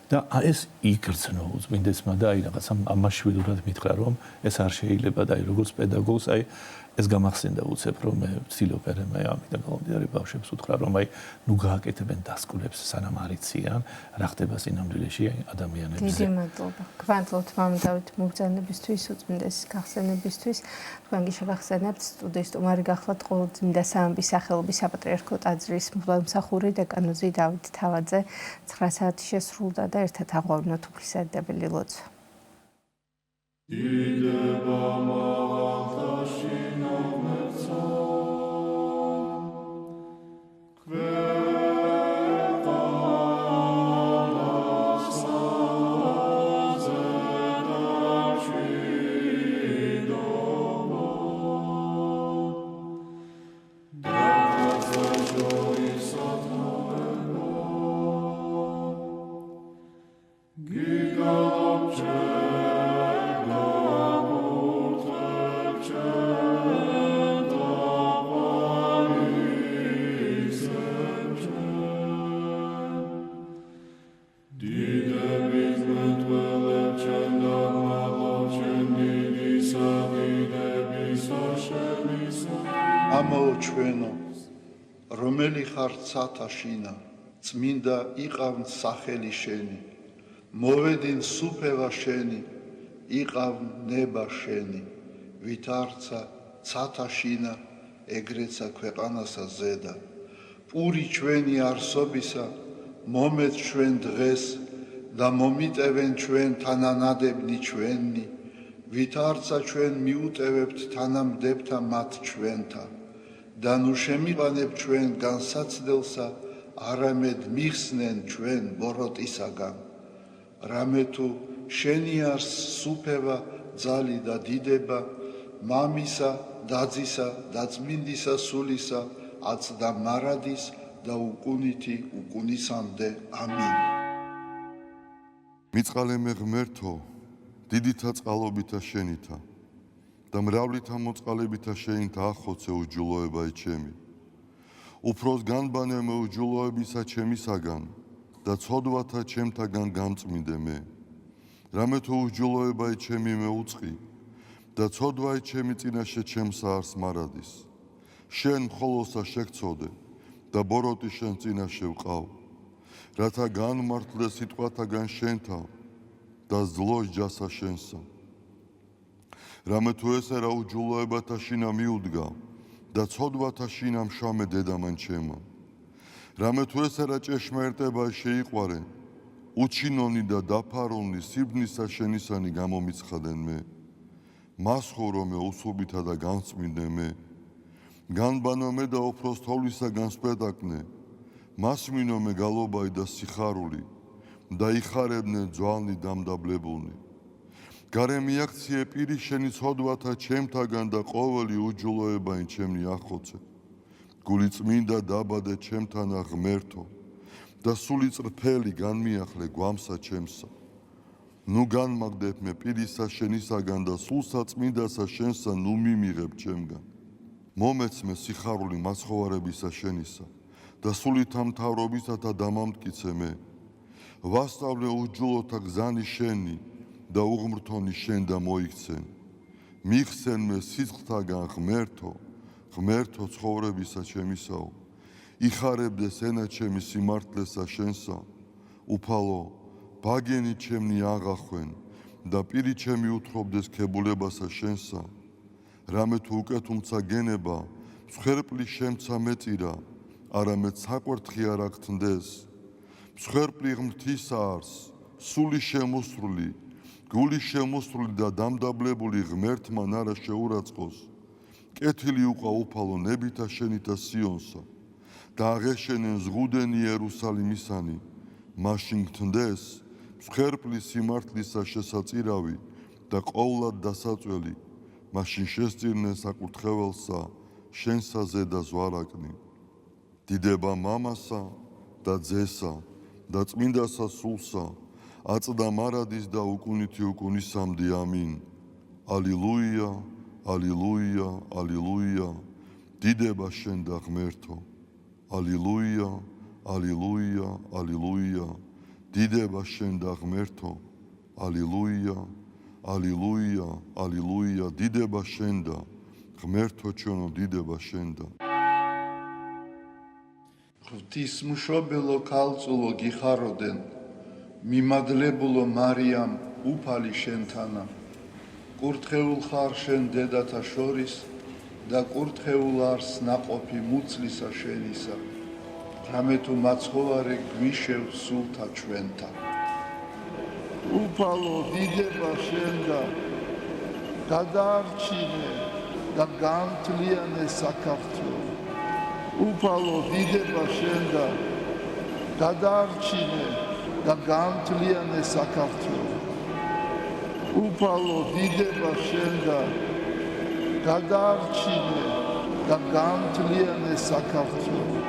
და ეს იგრძნო უწმინდესმა და აი რაღაცა ამაშვილურად მითხრა რომ ეს არ შეიძლება და აი როგორც პედაგოგს აი ეს გამახსენდა უცებ რომ მე ვცდილობ მე ამიტომ გამომდინარე ბავშვებს უთხრა რომ აი ნუ გააკეთებენ დასკვნებს სანამ არიციან რა ხდება სინამდვილეში ადამიანებზე დიდი მადლობა გვანთლობთ მამდავით მობრძანებისთვის უწმინდესის გახსენებისთვის თქვენ გიშევახსენებთ სტუდიის სტუმარი გახლავთ ყოველწმინდა სამების სახელობის საპატრიარქო ტაძრის მსახური დეკანოზი დავით თავაძე 9 საათი შესრულდა და ერთად აღვავნოთ უფლისადებელი ლოცვა ჩვენო რომელი ხარ ცათაშინა წმინდა იყავნ სახელი შენი მოვედინ სუფევა შენი იყავნ ნება შენი ვითარცა ცათაშინა ეგრეცა ქვეყანასა ზედა პური ჩვენი არსობისა მომეთ ჩვენ დღეს და მომიტევენ ჩვენ თანანადებნი ჩვენი ვით არცა ჩვენ მიუტევებთ თანამდებთა მათ ჩვენთა და ნუ შემიყვანებ ჩვენ განსაცდელსა არამედ მიხსნენ ჩვენ ბოროტისაგან რამე თუ შენი არს სუფევა ძალი და დიდება მამისა დაძისა და წმინდისა სულისა აცდა მარადის და უკუნითი უკუნისამდე ამინ მიწყალემე ღმერთო დიდითა წყალობითა შენითა და მრავლითა მოწყალებითა შენითა ახოცე უჯულოებაი ჩემი უფროს განბანემე უჯულოებისა ჩემისაგან და ცოდვათა ჩემთაგან გამწმინდე მე რამე თუ უჯულოებაი ჩემი მეუწყი და ცოდვაი ჩემი წინაშე ჩემსა არს მარადის შენ მხოლოსა შეგცოდე და ბოროტი შენ წინაშე ვყავ რათა განმართლე სიტყვათაგან შენთა და ზლოს ჯასა შენსა რამე თუ ესე რა უჯულოებათა შინა მიუდგა და ცოდვათა შინა მშამე დედამან ჩემა რამე თუ ესე რა ჭეშმარიტება შეიყვარე უჩინონი და დაფარონი სიბნისა შენისანი გამომიცხადენ მე მას ხორო მე უსუბითა და განწმინდე მე განბანო მე და უფროს თოვლისაგან სპედაკნე მას მინო მე გალობაი და სიხარული და იხარებდნენ ძვალნი დამდაბლებულნი გარე მიაქციე პირი შენი ცოდვათა ჩემთაგან და ყოველი უჯულოებაი ჩემნი ახოცე გული წმინდა დაბადე ჩემთანა ღმერთო და სული წრფელი განმიახლე გვამსა ჩემსა ნუ განმაგდებ მე პირისა შენისაგან და სულსა წმინდასა შენსა ნუ მიმიღებ ჩემგან მომეცმე სიხარული მაცხოვარებისა შენისა და სულითა მთავრობისათა დამამტკიცე მე ვასწავლე უჯულოთა გზანი შენი და უღმრთონი შენ და მოიქცენ მიხსენ მე სიცხთაგან ღმერთო ცხოვრებისა ჩემისაო იხარებდეს ენა ჩემი სიმართლესა შენსა უფალო ბაგენი ჩემნი აღახვენ და პირი ჩემი უთხრობდეს ქებულებასა შენსა რამე თუ უკეთუმცა გენება მსხვერპლი შემცა მეწირა არამედ საკვერთხი არ აგთნდეს მსხვერპლი ღმრთისა არს სული შემოსრული გული შემოსრული და დამდაბლებული ღმერთმან არა შეურაცხყოს კეთილი უყვა უფალო ნებითა შენითა სიონსა და აღეშენენ ზღუდენი იერუსალიმისანი მაშინ გთნდეს მსხვერპლი სიმართლისა შესაწირავი და ყოვლად დასაწველი მაშინ შესწირნენ საკურთხეველსა შენსა ზედა ზვარაკნი დიდება მამასა და ძესა და წმინდასა სულსა აწდა მარადის და უკუნითი უკუნისამდე ამინ ალილუია ალილუია ალილუია დიდება შენ და ღმერთო ალილუია ალილუია ალილუია დიდება შენ და ღმერთო ალილუია ალილუია ალილუია დიდება შენ და ღმერთო ჩვენო დიდება შენ და ღვთისმშობელო ქალწულო გიხაროდენ მიმადლებულო მარიამ უფალი შენთანა კურთხეულ ხარ შენ დედათა შორის და კურთხეულ არს ნაყოფი მუცლისა შენისა რამე თუ მაცხოვარე გვიშევ სულთა ჩვენთა უფალო დიდება შენ და გადაარჩინე და განთლიანე საქართველო უფალო დიდება შენ და გადაარჩინე და განთლიანე საქართველო უფალო დიდება შენ და გადაარჩინე და განთლიანე საქართველო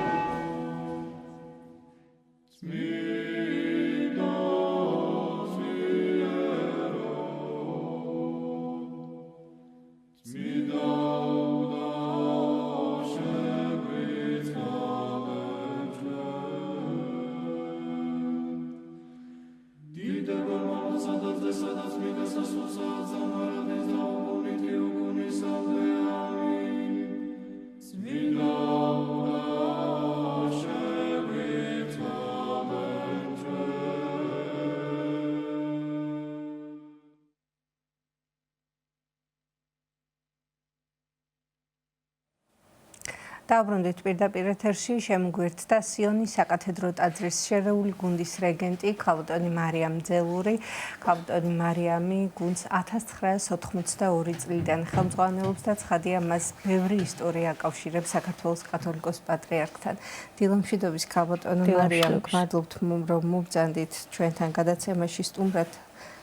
დაუბრუნდით პირდაპირ ეთერში შემოგვიერთდა სიონის საკათედრო ტაძრის შერეული გუნდის რეგენტი ქალბატონი მარიამ ძელური. ქალბატონი მარიამი გუნდს 1982 წლიდან ხელმძღვანელობს და ცხადია მას ბევრი ისტორია აკავშირებს საქართველოს კათოლიკოს პატრიარქთან. დილამშვიდობის ქალბატონო მარიამ, გმადლობთ რომ მობრძანდით ჩვენთან გადაცემაში სტუმრად.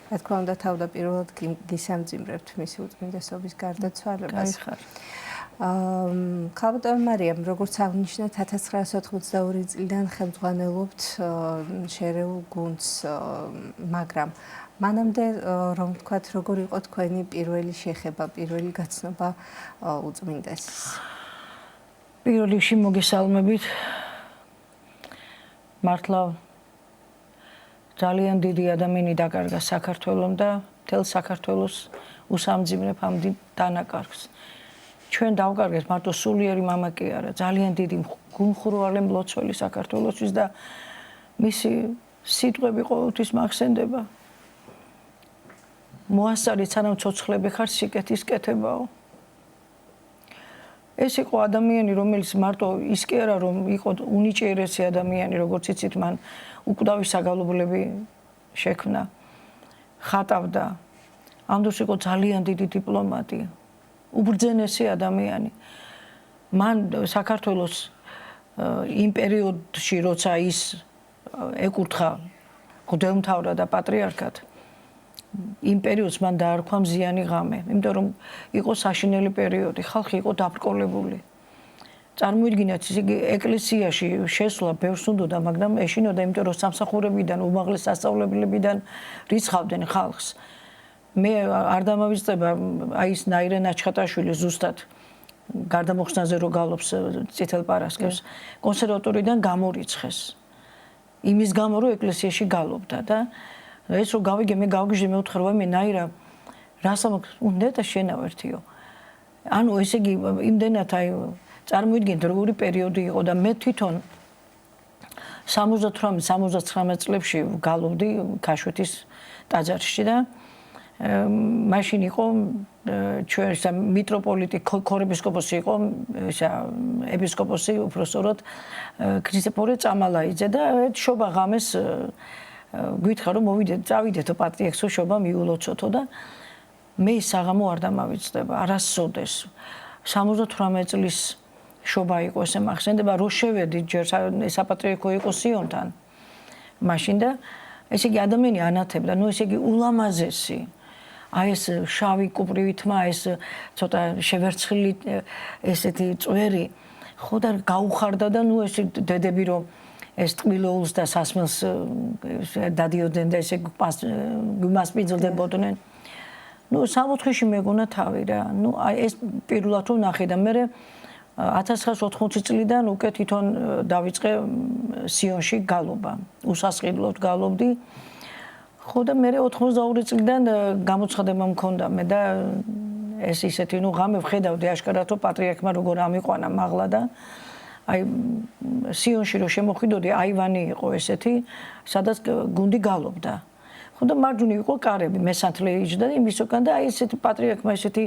რა თქმა უნდა თავდაპირველად გისამძიმრებთ მისი უწმინდესობის გარდაცვალებას. ქალბატონი მარიამ, როგორც აღნიშნეთ, 1982 წლიდან ხელმძღვანელობთ შერეულ გუნდს, მაგრამ მანამდე რომ ვთქვათ, როგორ იყო თქვენი პირველი შეხება, პირველი გაცნობა უწმინდესის? პირველ რიგში მოგესალმებით. მართლა ძალიან დიდი ადამიანი დაკარგა საქართველომ და მთელ საქართველოს უსამძიმრებ ამ დანაკარგს. ჩვენ დავკარგეთ მარტო სულიერი მამა კი არა, ძალიან დიდი გულმხრუალე მლოცველი საქართველოსთვის და მისი სიტყვები ყოველთვის მახსენდება. მოასწარით, სანამ ცოცხლები ხარ, სიკეთის კეთებაო. ეს იყო ადამიანი, რომელიც მარტო ის კი არა, რომ იყო უნიჭიერესი ადამიანი, როგორც იცით, მან უკვდავი საგალობლები შექმნა, ხატავდა. ამ დროს იყო ძალიან დიდი დიპლომატი. უბრძენესი ადამიანი. მან საქართველოს იმ პერიოდში, როცა ის ეკურთხა მღვდელმთავრად და პატრიარქად, იმ პერიოდს მან დაარქვა მზიანი ღამე, იმიტომ რომ იყო საშინელი პერიოდი, ხალხი იყო დაბრკოლებული. წარმოიდგინეთ, იგი ეკლესიაში შესვლა ბევრს უნდოდა, მაგრამ ეშინოდა, იმიტომ რომ სამსახურებიდან, უმაღლეს სასწავლებლებიდან რიცხავდნენ ხალხს. მე არ დამავიწყდება აი ეს ნაირენ აჩხატაშვილი ზუსტად გარდამოხსნაზე რო გალობს წითელ პარასკევს კონსერვატორიდან გამორიცხეს იმის გამო რომ ეკლესიაში გალობდა და ეს რო გავიგე მე გავგიჟე მე ვთხრა მე ნაირა რასამ უნდა და შენავერთიო ანუ ესე იგი იმდენად აი წარმოიდგინეთ როგორი პერიოდი იყო და მე თვითონ 78-79 წლებში გალობდი ქაშვეთის ტაძარში და მაშინ იყო ჩვენ ეს მიტროპოლიტი ქორეპისკოპოსი იყო ესა ეპისკოპოსი უпроსოროდ ქრისტეფორე წამალაიძე და შობა ღამეს გვითხრა რომ წავიდეთო პატრიარქსო შობა მიულოცოთო და მე საღამო არ დამავიწყდება არასოდეს 78 წლის შობა იყო ესე მახსენდება რო შევედი ჯერ საპატრიარქო იყო სიონთან მაშინ და ესე იგი ადამიანი ანათებდა ნუ ესე იგი ულამაზესი აი ეს შავი კუპრივი თმა ეს ცოტა შევერცხლი ესეთი წვერი ხო და გაუხარდა და ნუ ეს დედები რომ ეს ტყილოულს და სასმელს დადიოდნენ და ესე გიმასპიძლებოდნენ ნუ სამოთხეში მეგონა თავი რა ნუ აი ეს პირველად რომ ნახე და მე 1980 წლიდან უკვე თვითონ დავიწყე სიონში გალობა უსასყიდლოდ გალობდი ხო და მე 82 წლიდან გამოცხადება მქონდა მე და ეს ისეთი ნუ ღამე ვხედავდი აშკარად რომ პატრიარქმა როგორ ამიყვანა მაღლა და აი სიონში რომ შემოხვიდოდი აივანი იყო ესეთი სადაც გუნდი გალობდა ხო და მარჯვნივ იყო კარები მესანთლე იჯდა იმის უკან და აი ესეთი პატრიარქმა ესეთი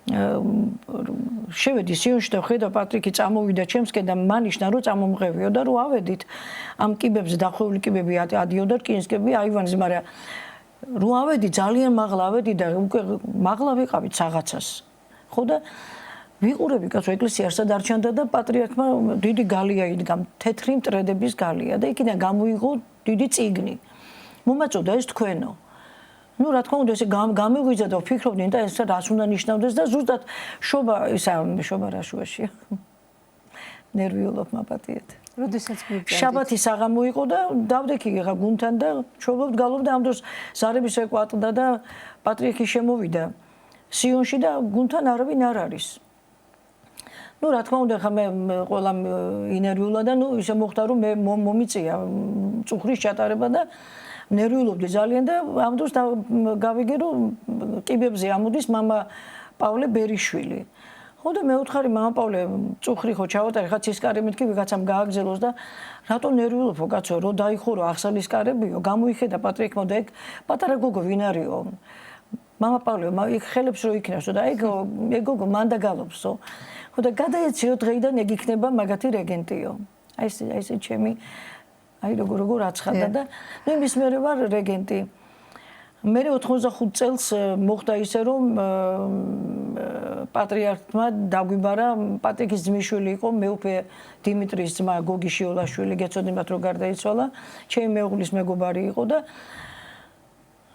შევედი სიონში და ხედა პატრიკი წამოვიდა ჩემსკენ და მანიშნა რომ წამომღევიო და რომ ავედით ამ კიბებზე დახვეული კიბები ადიოდა რკინსკები აივანზე მაგრამ რომ ავედი ძალიან მაღლა ავედი და უკვე მაღლა ვიყავით რაღაცას ხო და ვიყურები კაცო ეკლესიასა დარჩენდა და პატრიარქმა დიდი გალია იდგა თეთრი მტრედების გალია და იქიდან გამოიღო დიდი წიგნი მომაწოდა ეს თქვენო ну, რა თქმა უნდა, ესე გამეღვიძა და ვფიქრობდი და ეს რას უნდა ნიშნავდეს და ზუსტად შობა შობა რაშუაშია. ნერვიულობ მაპატიეთ. როდესაც მივიდნენ. შაბათი საღამო იყო და დავდექი ხა გუნთან და ჩოლობ გალობდა ამ დროს ზარების ეკვატდა და პატრიარქი შემოვიდა სიონში და გუნთან არავინ არ არის. ну, რა თქმა უნდა, ხა მე ყველა ინერვიულა და ну, ისე მოხდა რომ მე მომიწია წუხრის ჩატარება და ნერვიულობდი ძალიან და ამ დროს გავიგე რომ კიბებზე ამოდის мама პავლე ბერიშვილი. ხო და მე ვთხარი мама პავლე წუხრი ხო ჩავატარე ხა ცისკარი მეთქი ვიღაცამ გააგზელოს და რატო ნერვიულობო კაცო რო დაიხურო ახსალის კარებიო გამოიხედა პატრიარქმა და ეგ პატარა გოგო ვინ არისო მამა პავლე იქ ხელებს რო იქნევსო და ეგ მან და გალობსო. ხო და გადაეციო დღეიდან ეგ იქნება მაგათი რეგენტიო. აი ეს ჩემი აი როგორ აცხადა და ნუ იმის მერე ვარ რეგენტი. მე 85 წელს მოხდა ისე რომ პატრიარქმა დაგვიბარა პატრიკის ძმისშვილი იყო მეუფე დიმიტრის ძმა გოგი შიოლაშვილი გეცოდინათ რომ გარდაიცვალა ჩემი მეუღლის მეგობარი იყო და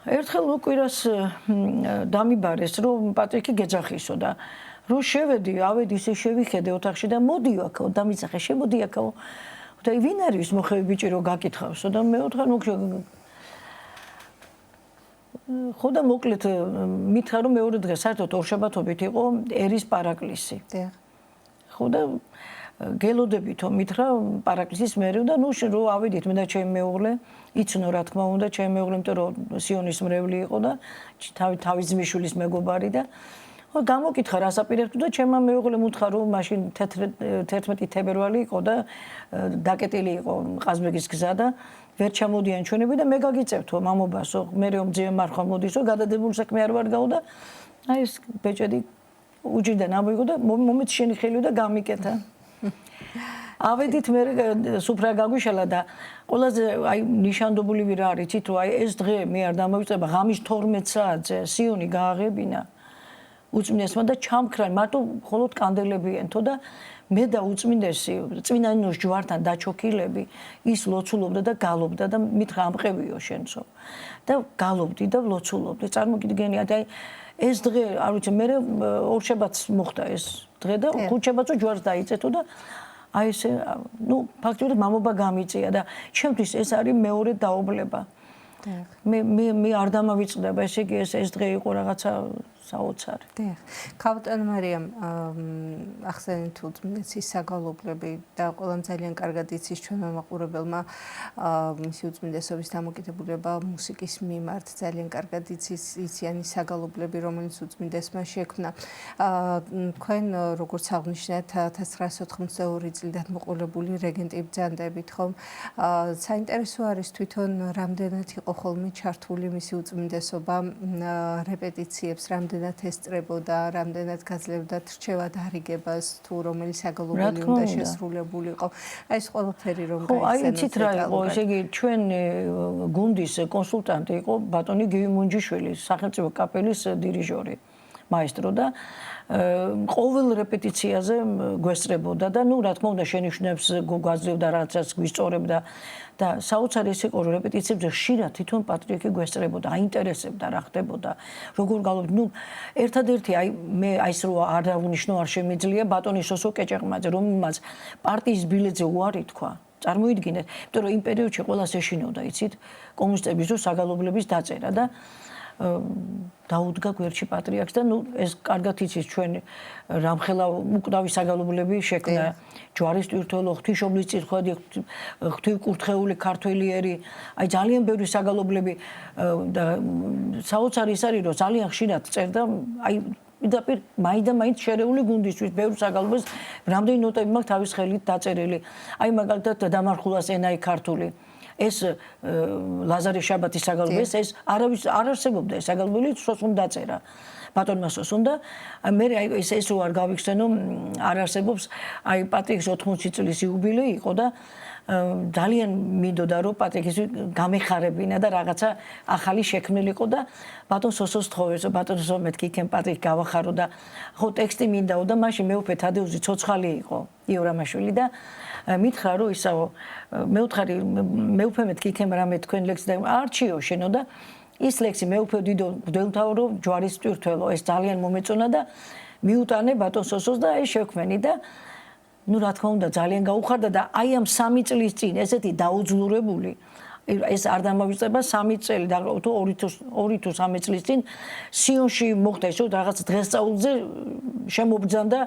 ერთხელ უკვირას დამიბარეს რომ პატრიკი გეძახისო და რო შევედი ავედი ისე შევიხედე ოთახში და მოდიო აქაო დამიცახე შემოდი აქაო და ვინ არის მოხევი ბიჭი რო გაკითხავსო და მე ვთქვა ნუ ხო და მოკლედ მითხრა რომ მეორე დღე საერთოდ ორშაბათობით იყო ერის პარაკლისი. ხო და გელოდებითო მითხრა პარაკლისის მერე და ნუ რო ავედით მე და ჩემი მეუღლე იცნო რა თქმა უნდა ჩემი მეუღლე იმიტომ რომ სიონის მრევლი იყო და თავის ძმისშვილის მეგობარი და ხო გამოკითხა რას აპირებთ და ჩემმა მეუღლემ უთხრა რომ მაშინ 11 თებერვალი იყო და დაკეტილი იყო ყაზბეგის გზა და ვერ ჩამოდიან ჩვენები და მე გაგიწევთო მამობასო მე რომ ძე მარხვა მოდისო გადადებული საქმე არ ვარ გაუ და აი ეს ბეჭედი უჯიდან ამოიგო და მომეც შენი ხელი და გამიკეთა ავედით მე სუფრა გაგვიშალა და ყველაზე აი ნიშანდობლივი რა არის თვითონ აი ეს დღე მე არ დამოვიწყება ღამის 12 საათზე სიონი გააღებინა უწმინდესმა და ჩამქრა მარტო მხოლოდ კანდელები ენთო და მე და უწმინდესი წმინდანინოს ჯვართან დაჩოქილები ის ლოცულობდა და გალობდა და მითხრა ამყევიო შენцо და გალობდი და ლოცულობდი წარმოგიდგენიათ აი ეს დღე არ ვიცი მე ორშაბათს მოხდა ეს დღე და ხუთშაბათსო ჯვარს დაიწეთო და აი ესე ნუ ფაქტობრივად მამობა გამიწია და ჩემთვის ეს არის მეორე დაობლება მე არ დამავიწყდება ესე იგი ეს დღე იყო რაღაცა საოცარი. დიახ. ქავტან მარიამ ახსენეთ უწმინდესის საგალობლები და ყველამ ძალიან კარგად იცის ჩვენმა მაყურებელმა მისი უწმინდესობის დამოკიდებულება მუსიკის მიმართ ძალიან კარგად იციან ის საგალობლები რომელიც უწმინდესმა შექმნა. თქვენ როგორც აღნიშნეთ 1982 წლიდან მოყოლებული რეგენტი ბრძანდებით ხომ? საინტერესო არის თვითონ რამდენად იყო ხოლმე ჩართული მისი უწმინდესობა რეპეტიციებს რამდენად ესწრებოდა, რამდენად გაძლევდათ რჩევად არიგებას თუ რომელი საგალობელი უნდა შესრულებული იყო. აი ეს ყველაფერი რომ გაიხსენოთ. ხო, აი იცით რა იყო, ესე იგი ჩვენ გუნდის კონსულტანტი იყო ბატონი გივი მუნჯიშვილი, სახელმწიფო კაპელის დირიჟორი, მაესტრო და ყოველ რეპეტიციაზე გვესწრებოდა და ნუ რა თქმა უნდა შენიშვნებს გვაძლევდა რაღაცას გვისწორებდა და საოცარი ის იყო რომ რეპეტიციებზე ხშირად თვითონ პატრიარქი გვესწრებოდა, აინტერესებდა რა ხდებოდა, როგორ გალობთ. ნუ ერთადერთი აი მე აი ეს რო არ დავუნიშნო არ შემიძლია ბატონი სოსო კეჭეყმაძე რომელმაც პარტიის ბილეთზე უარი თქვა. წარმოიდგინეთ, იმიტომ რომ იმ პერიოდში ყველას ეშინოდა, იცით, კომუნისტების რო საგალობლების დაწერა და დაუდგა გვერდში პატრიარქს და ნუ ეს კარგად იცის ჩვენ რამხელა უკდავი საგალობლები შექმნა ჯვარის ტვირთველო ღვთისმშობლის წირხვედი ღვთისკურთხეული ქართველიერი აი ძალიან ბევრი საგალობლები და საოცარი ის არის რომ ძალიან ხშირად წერდა აი პირდაპირ მაინც შერეული გუნდისთვის ბევრ საგალობლებს რამდენი ნოტები მაქვს თავის ხელით დაწერილი აი მაგალითად დამარხულას ენაი ქართული ეს ლაზარე შაბათის საგალობლები ეს არავის არ არსებობდა ეს საგალობლები სოსუმ დაწერა ბატონმა სოსუმ და მე აი ეს რო არ გავიხსენო არ არსებობს აი პატრიკის 80 წლის იუბილეი იყო და ძალიან მინდოდა რომ პატრიკის გამეხარებინა და რაღაცა ახალი შექმნილიყო და ბატონ სოსოს თხოვეს ბატონ სოსო მეთქი იქენ პატრიკ გავახარო და ხო ტექსტი მინდაო და მაშინ მეუფე თადეუზი ცოცხალი იყო იორამაშვილი და მითხრა რომ ისაო მეუთხარი მეუფე მეთქი იქენ რამე თქვენ ლექსი და არჩიო შენო და ის ლექსი მეუფე დიდო გველმთავრო ჯვარის ტვირთველო ეს ძალიან მომეწონა და მიუტანე ბატონ სოსოს და ეს შექმენი და ნუ რა თქმა უნდა ძალიან გაუხარდა და აი ამ 3 წლის წინ ესეთი დაუძლურებული ეს არ დამავიწყება 3 წელი და 2 თუ 3 წლის წინ სიონში მოხდა ისო რაღაც დღესწაულზე შემობრძანდა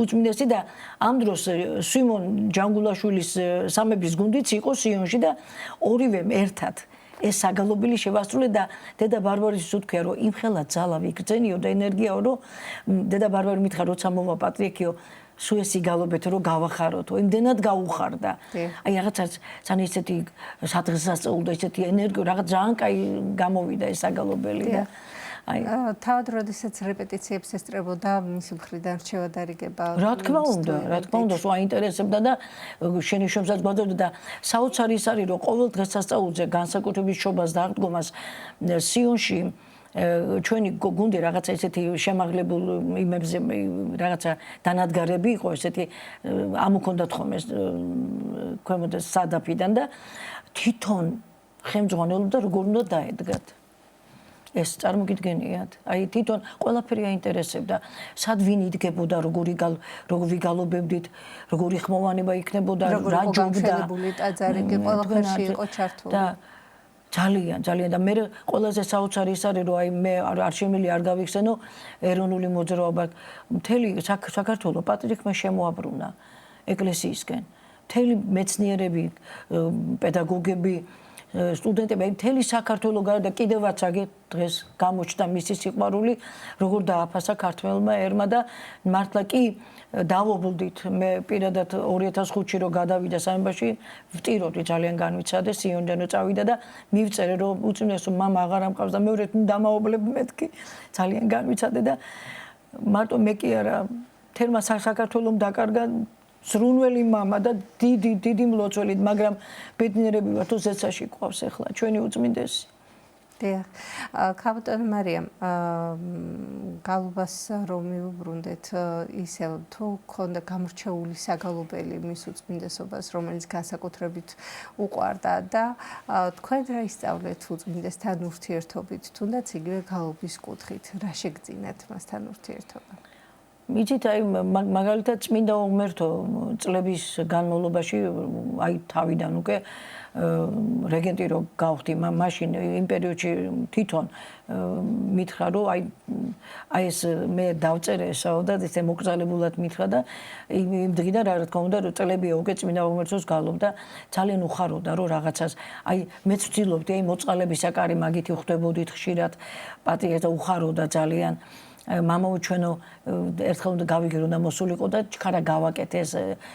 უწმინდესი და ამ დროს სიმონ ჯანგულაშვილის სამების გუნდიც იყო სიონში და ორივემ ერთად ეს საგალობილი შევასრულე და დედა ბარბარისს უთქვია რომ იმხელა ძალა ვიგრძენიო და ენერგიაო რომ დედა ბარბარი მითხრა როცა მოვა პატრიარქიო სუესი გალობეთ რომ გავახაროთ, იმდენად გაუხარდა. აი რაღაცაც ძალიან ისეთი სადღესასწაულო და ისეთი ენერგია, რაღაც ძალიან კაი გამოვიდა ეს საგალობელი და აი თავად როდესაც რეპეტიციებს ესწრებოდა მისი მხრიდან რჩევა დარიგება რა თქმა უნდა სულ აინტერესებდა და შენიშვნებსაც გვაძლევდა და საოცარი ის არის რომ ყოველ დღესასწაულზე განსაკუთრებით შობას და აღდგომას სიონში ჩვენი გუნდი რაღაცა ესეთი შემაღლებულ იმებზე რაღაცა დანადგარები იყო ესეთი ამოქონდათ ხოლმე ქვემოთ სადაფიდან და თვითონ ხელმძღვანელობდა როგორ უნდა დაედგათ ეს წარმოგიდგენიათ აი თვითონ ყველაფერი აინტერესებდა სად ვინ იდგებოდა როგორი ვიგალობებდით როგორი ხმოვანება იქნებოდა რა ჯობდა ტაძარი ყველაფერში იყო ჩართული და ძალიან და მე ყველაზე საოცარი ის არის რომ აი მე არ შემიძლია არ გავიხსენო ეროვნული მოძრაობა მთელი საქართველოს პატრიკმა შემოაბრუნა ეკლესიისკენ მთელი მეცნიერები პედაგოგები სტუდენტები მთელი საქართველოს გარდა კიდევაც აგ დღეს გამოჩნდა მისი სიყვარული როგორ დააფასა ქართველმა ერმა და მართლა კი დავობლდით მე პირადად 2005-ში რო გადავიდა სამებაში ვტირობდი ძალიან განვიცადე სიონიდან წავიდა და მივწერე რომ უწინესო მამა აღარ ამყავს და მეორე დამაობლებ მეთქი ძალიან განვიცადე და მარტო მე კი არა თერმა საქართველოს დაკარგა ზრუნველი მამა და დიდი მლოცველი მაგრამ ბედნიერები ვართ თუ ზეცაში ყავს ახლა ჩვენი უწმინდესი დიახ კაპიტანი მარიამ გალობას რომ მივუბრუნდეთ ისევ თუ ქონდა გამორჩეული საგალობელი მის უწმინდესობას რომელიც განსაკუთრებით უყვარდა და თქვენ რა ისწავლეთ უწმინდესთან ურთიერთობით თუნდაც იგივე გალობის კუთხით რა შეგძინათ მასთან ურთიერთობა მიცით აი მაგალითად წმინდა უღმერთო წლების განმავლობაში აი თავიდან უკვე რეგენტი რო გავხდი მაშინ იმ პერიოდში თვითონ მითხრა რომ აი ეს მე დავწერე ესაო და ესე მოკრძალებულად მითხრა და იმ დღიდან რა თქმა უნდა რომ წლებია უკვე წმინდა უღმერთოს გალობდა ძალიან უხაროდა რომ რაღაცას აი მეც ვცდილობდი აი მოწყალებისაკარი მაგითი ხვდებოდით ხშირად პატრიარქს და უხაროდა ძალიან მამაო ჩვენო ერთხელ უნდა გავიგე რომ მოსულიყო და ჩქარა გავაკეთეს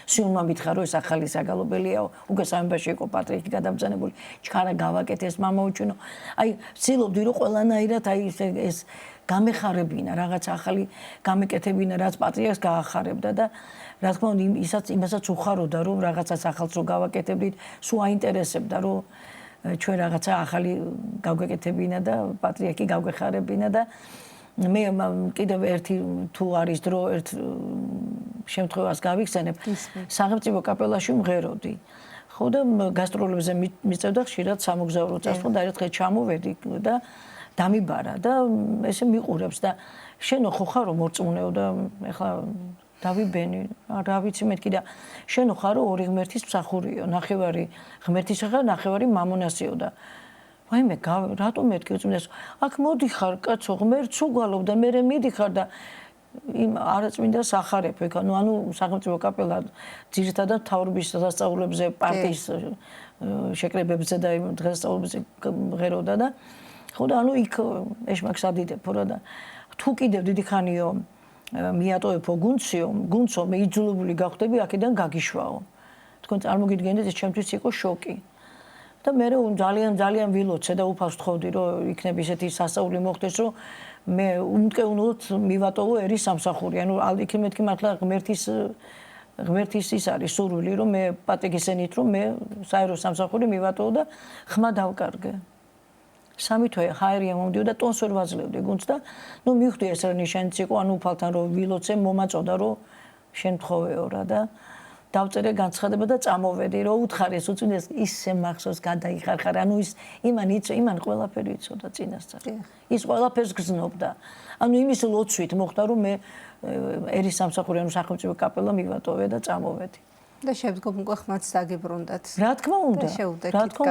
სიულმა მითხრა რომ ეს ახალი საგალობელია უკვე სამებაში იყო პატრიარქი გადაბრძანებული ჩქარა გავაკეთეს მამაო ჩვენო აი ვცდილობდი რომ ყველანაირად აი ეს გამეხარებინა რაღაც ახალი გამეკეთებინა რაც პატრიარქს გაახარებდა და რა თქმა უნდა იმასაც უხაროდა რომ რაღაცას ახალს რო გავაკეთებდით სულ აინტერესებდა რომ ჩვენ რაღაცა ახალი გავგეკეთებინა და პატრიარქი გავგეხარებინა და მე კიდევ ერთი თუ არის დრო ერთ შემთხვევას გავიხსენებ სახელმწიფო კაპელაში მღეროდი ხო და გასტროლებზე მიწევდა ხშირად სამოგზაურო წასვლა და ერთხელ ჩამოვედი და დამიბარა და ესე მიყურებს და შენო ხო ხარო მორწმუნეო და ეხლა დავიბენი რა ვიცი მეთქი და შენო ხარო ორი ღმერთის მსახურიო ნახევარი ღმერთისა და ნახევარი მამონასიო და ვაიმე რატომ მეთქი უწმინდეს აქ მოდიხარ კაცო ღმერთს უგალობ და მე მიდიხარ და იმ არაწმინდას ახარებ ეკ ანუ სახელმწიფო კაპელა ძირითადად მთავრობის დასწავლებზე პარტიის შეკრებებზე და იმ დღესასწაულებზე ღეროდა და ხო და ანუ იქ ეშმაკს ადიდებო რა და თუ კიდევ დიდი ხანიო მიატოვებო გუნცო მე იძულებული გავხდები აქედან გაგიშვაო თქვენ წარმოგიდგენთ ეს ჩემთვის იყო შოკი და მე ძალიან ვილოცე და უფალს ვთხოვდი რომ იქნებ ისეთი სასწაული მოხდეს რომ მე უმტკევნოდ მივატოვო ერის სამსახური ანუ იქ მეთქი მართლა ღმერთის ის არის სურვილი რომ მე პატრიკისენით რომ მე საერო სამსახური მივატოვო და ხმა დავკარგე სამი თვე ჰაერია მომდიოდა ტონს ვერ ვაძლევდი გუნდს და ნუ მივხვდი ეს რა ნიშანიც იყო ანუ უფალთან რომ ვილოცე მომაწოდა რომ შენ თხოვეო რა და დავწერე განცხადება და წამოვედი რომ უთხარეს უწინდეს ისე მახსოვს გადაიხარხარ ანუ იმან ყველაფერი იცოდა წინასწარ ის ყველაფერს გზნობდა ანუ იმის ლოცვით მოხდა რომ მე ერის სამსახური ანუ სახელმწიფო კაპელა მივატოვე და წამოვედი და შემდგომ უკვე ხმაც დაგიბრუნდათ რა თქმა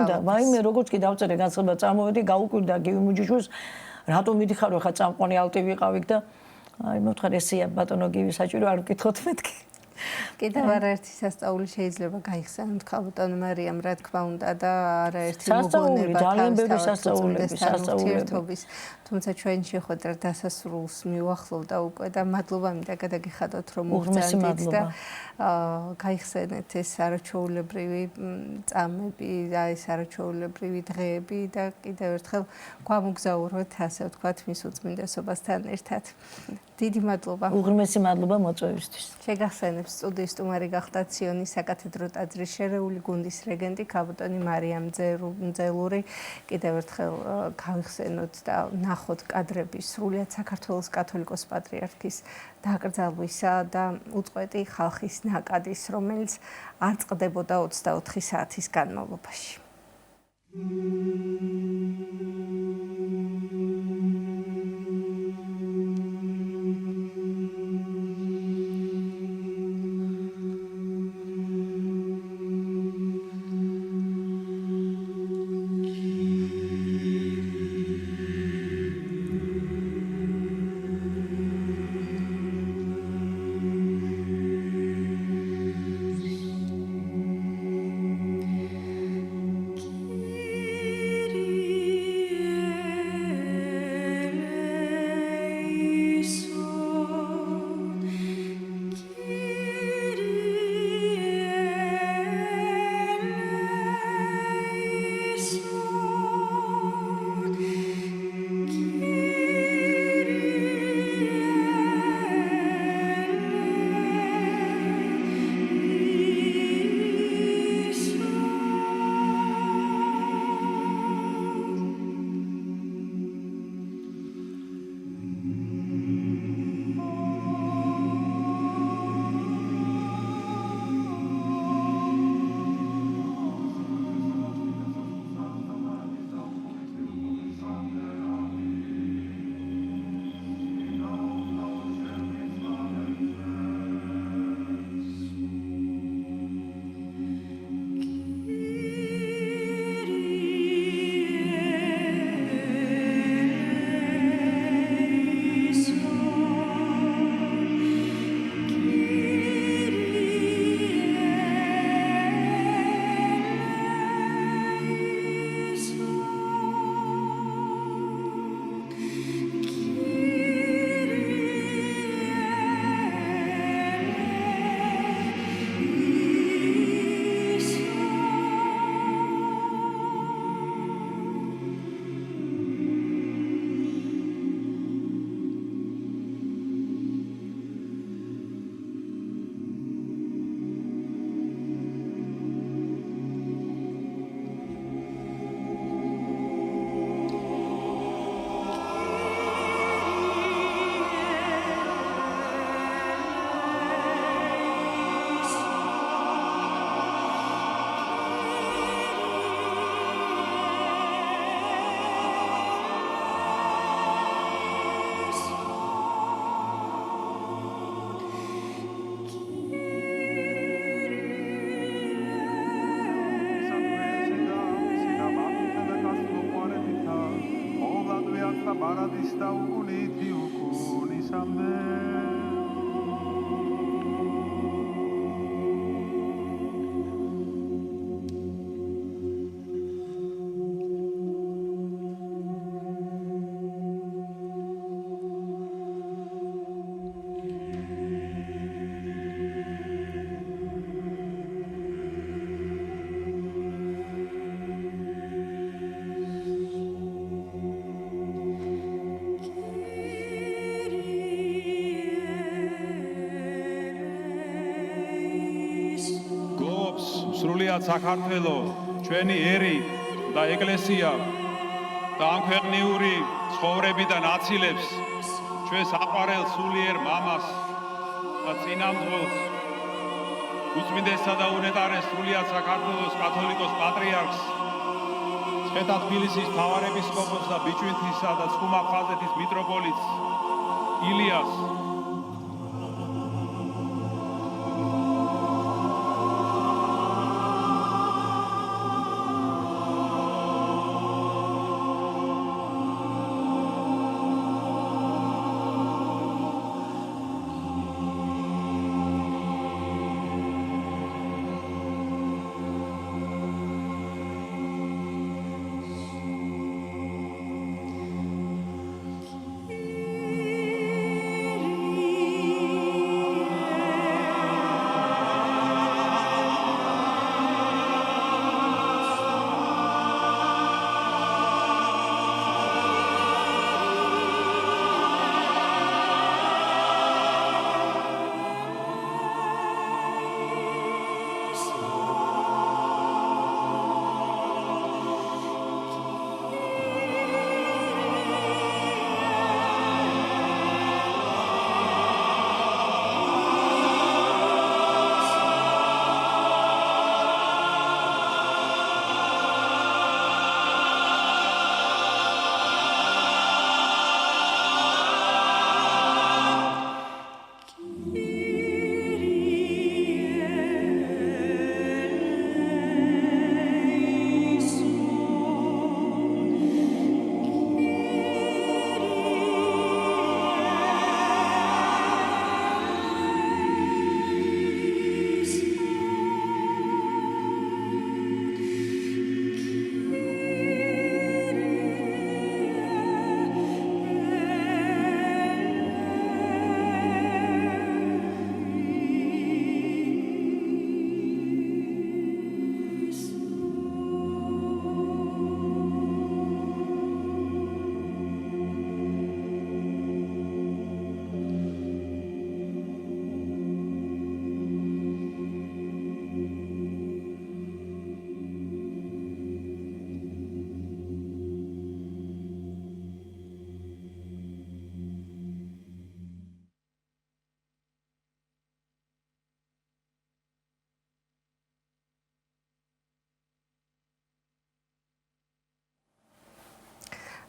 უნდა ვაიმე როგორც კი დავწერე განცხადება წამოვედი გაუკვირდა გივი მუჯიშვილს რატომ მიდიხარ ხა წამყვანი ალტი ვიყავით და აი მოთხარ ესეა ბატონო გივი საჭირო არ ვკითხოთ მეთქი კიდევ არაერთი სასწაული შეიძლება გაიხსენოთ ქალბატონ მარიამ, რა თქმა უნდა და არაერთი სასწაული, ძალიან ბევრი სასწაულები. თუმცა ჩვენ შეხვედრა დასასრულს მივახლოვდა უკვე და მადლობა მინდა გადაგიხადოთ, რომ უღრმესი და გაიხსენეთ ეს არაჩვეულებრივი წამები და ეს არაჩვეულებრივი დღეები და კიდევ ერთხელ გვამოგზაუროთ, ასე ვთქვათ, მის უწმინდესობასთან ერთად. დიდი მადლობა. უღრმესი მადლობა მოწვევისთვის. შეგახსენებთ სტუდიის სტუმარი გახდა ციონის საკათედრო ტაძრის შერეული გუნდის რეგენტი ქალბატონი მარიამ მძელური. კიდევ ერთხელ გავიხსენოთ და ნახოთ კადრები სრულიად საქართველოს კათოლიკოს პატრიარქის დაკრძალვისა და უწყვეტი ხალხის ნაკადის, რომელიც არ წყდებოდა 24 საათის განმავლობაში. სრულიად საქართველო, ჩვენი ერი და ეკლესია და ამ ქვეყნიური ცხოვრებიდან აცილებს ჩვენს აყვარელ სულიერ მამას და წინამძღოლს, უწმინდესსა და უნეტარეს სრულიად საქართველოს კათოლიკოს პატრიარქს, ცხედა თბილისის მთავარეპისკოპოსს და ბიჭვინთისა და ცხუმაფხაზეთის მიტროპოლიტს ილიას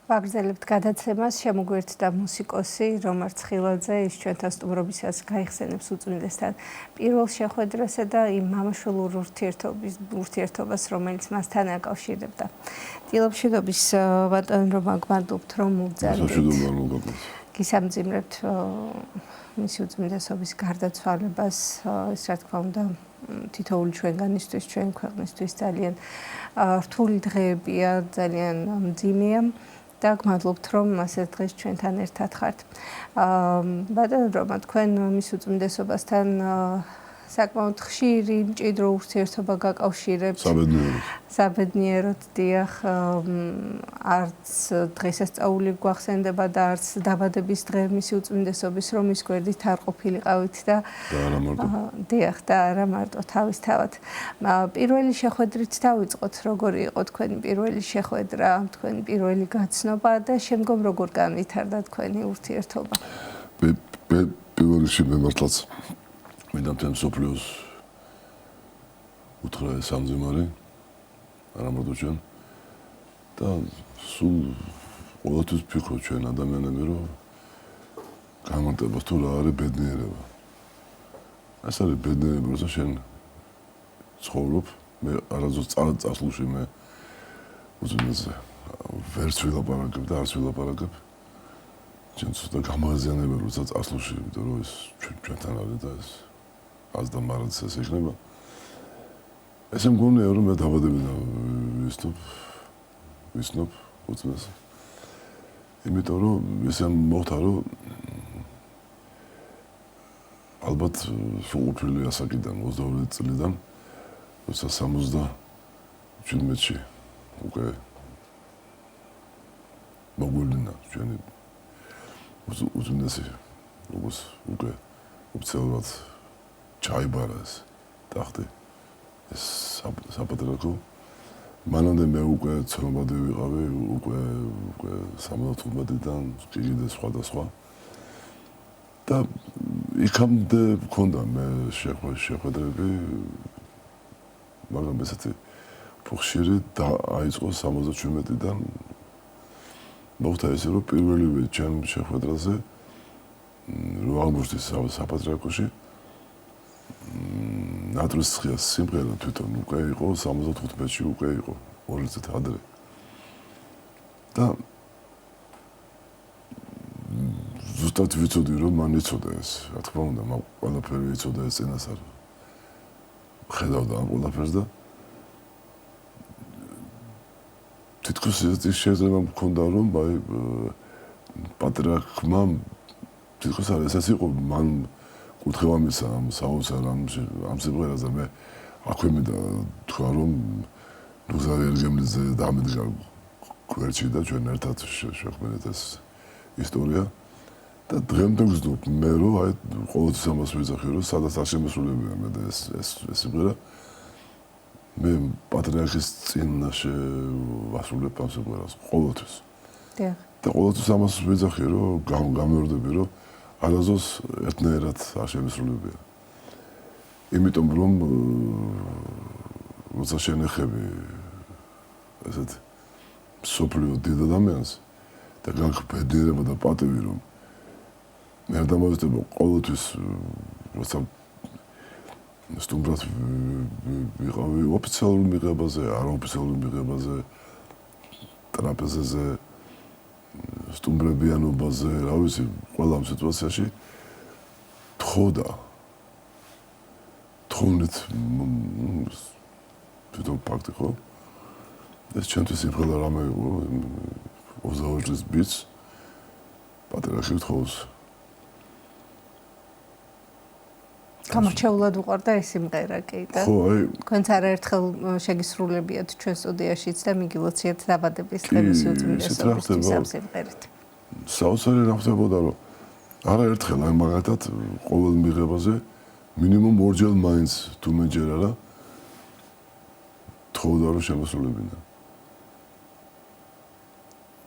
ვაგრძელებთ გადაცემას, შემოგვერთდა მუსიკოსი რომარ ცხილაძე, ის ჩვენთან სტუმრობისას გაიხსენებს უწმინდესთან პირველ შეხვედრასა და იმ მამაშვილურ ურთიერთობას, რომელიც მასთან აკავშირებდა. დილამშვიდობის ბატონო რომან, გვანდობთ რომ მოგზაურობთ. გისამძიმრებთ მისი უწმინდესობის გარდაცვალებას, ეს რა თქმა უნდა თითოეული ჩვენგანისთვის, ჩვენ ქვეყნისთვის ძალიან რთული დღეებია, ძალიან მძიმეა. და გმადლობთ რომ ასეთ დღეს ჩვენთან ერთად ხართ. ბატონო რომან, თქვენ მის უწმინდესობასთან საკმაოდ ხშირი მჭიდრო ურთიერთობა გაკავშირებთ. საბედნიეროდ დიახ, არც დღესასწაული გვახსენდება და არც დაბადების დღე მისი უწმინდესობის, რომ ის გვერდით არ ყოფილიყავით და არა მარტო. დიახ, და არა მარტო თავისთავად. პირველი შეხვედრით დავიწყოთ, როგორი იყო თქვენი პირველი შეხვედრა, თქვენი პირველი გაცნობა და შემდგომ როგორ განვითარდა თქვენი ურთიერთობა. პირველ რიგში მე მართლაც მინდა მთელ მსოფლიოს უთხრა ეს სამძიმარე, არა მარტო ჩვენ და სულ ყოველთვის ვფიქრობ ჩვენ ადამიანები, რომ გამარტებას თუ რა არის ბედნიერება. ეს არის ბედნიერება, როცა შენ ცხოვრობ, მე არასდროს წარსულში მე უზენაზე ვერც ვილაპარაკებ და არც ვილაპარაკებ. ჩვენ ცოტა გამაზიანებელი როცა წარსულში, იმიტომ რომ ეს ჩვენთან არის და ეს და მარადს ეს იქნება. ესე მგონია რომ მე დაბადებიდან ვისნობ უწმეს. იმიტომ რომ ისე მოხდა რომ ალბათ სულ ასაკიდან 22 წლიდან როცა 77-ში უკვე მოგვიყვნა ჩვენი უზუნდესი როგორც უკვე ოფიციალურად ჩაიბარა ეს ტახტი ეს საპატრიარქო მანამდე მე უკვე ცნობადი ვიყავი უკვე 75-დან კიდე სხვა და იქამდე მქონდა მე შეხვედრები მაგრამ ესეთი ხშირი დაიწყო 77-დან მოხდა ესე რომ პირველივე ჩემ შეხვედრაზე 8 აგვისტოს საპატრიარქოში ნატრის ხიას სიმღერა თვითონ უკვე იყო 75-ში უკვე იყო 2 წელი ადრე და ზუსტად ვიცოდი რომ მან იცოდა ეს რა თქმა უნდა მაგ ყველაფერი იცოდა ეს წინასწარ ხედავდა ამ ყველაფერს და თითქოს ის შეიძლება მქონდა რომ აი პატრიარქმა თითქოს ეს იყო მან კურთხევა მისცა ამ საოცარ ამ სიმღერაზე მე აქვე მინდა თქვა რომ ნუგზარი ერგემლიძე დამედგა გვერდში და ჩვენ ერთად შევქმნით ეს ისტორია და დღემდე ვგრძნობ მე რომ აი ყოველთვის ამას ვიძახი რომ სადაც არ შემოსულებია მე და ეს სიმღერა მე პატრიარქის წინაშე ვასრულებ ამ სიმღერას ყოველთვის და ყოველთვის ამას ვიძახი რომ გამეორდები რომ არასდროს ერთნაირად არ შემოსულებია იმიტომ რომ როცა შენეხები ესეთ სოფლიო დიდ ადამიანს და გაგვბედიერება და პატივი რომ მე არ დამოწდება ყოველთვის როცა სტუმრად ვიყავი ოფიციალურ მიღებაზე, არაოფიციალურ მიღებაზე, ტრაპეზაზე, სტუმრებიანობაზე, რა ვიცი, ყველა ამ სიტუაციაში თხოვნით თვითონ ფაქტი ხო? ეს ჩემთვის იმხელა რამე იყო 22 წლის ბიჭს პატრიარქი თხოვს გამორჩეულად უყარდა ეს სიმღერა კი და თქვენც არაერთხელ შეგისრულებიათ ჩვენ სტუდიაშიც და მიგილოციათ დაბადების დღის უწმინდესობის ამ სიმღერით. საოცარი რა ხდებოდა რომ არაერთხელ აი მაგათად ყოველ მიღებაზე მინიმუმ ორჯერ მაინც თუ მეჯერ არა თხოვდა რომ შემოსულებინა.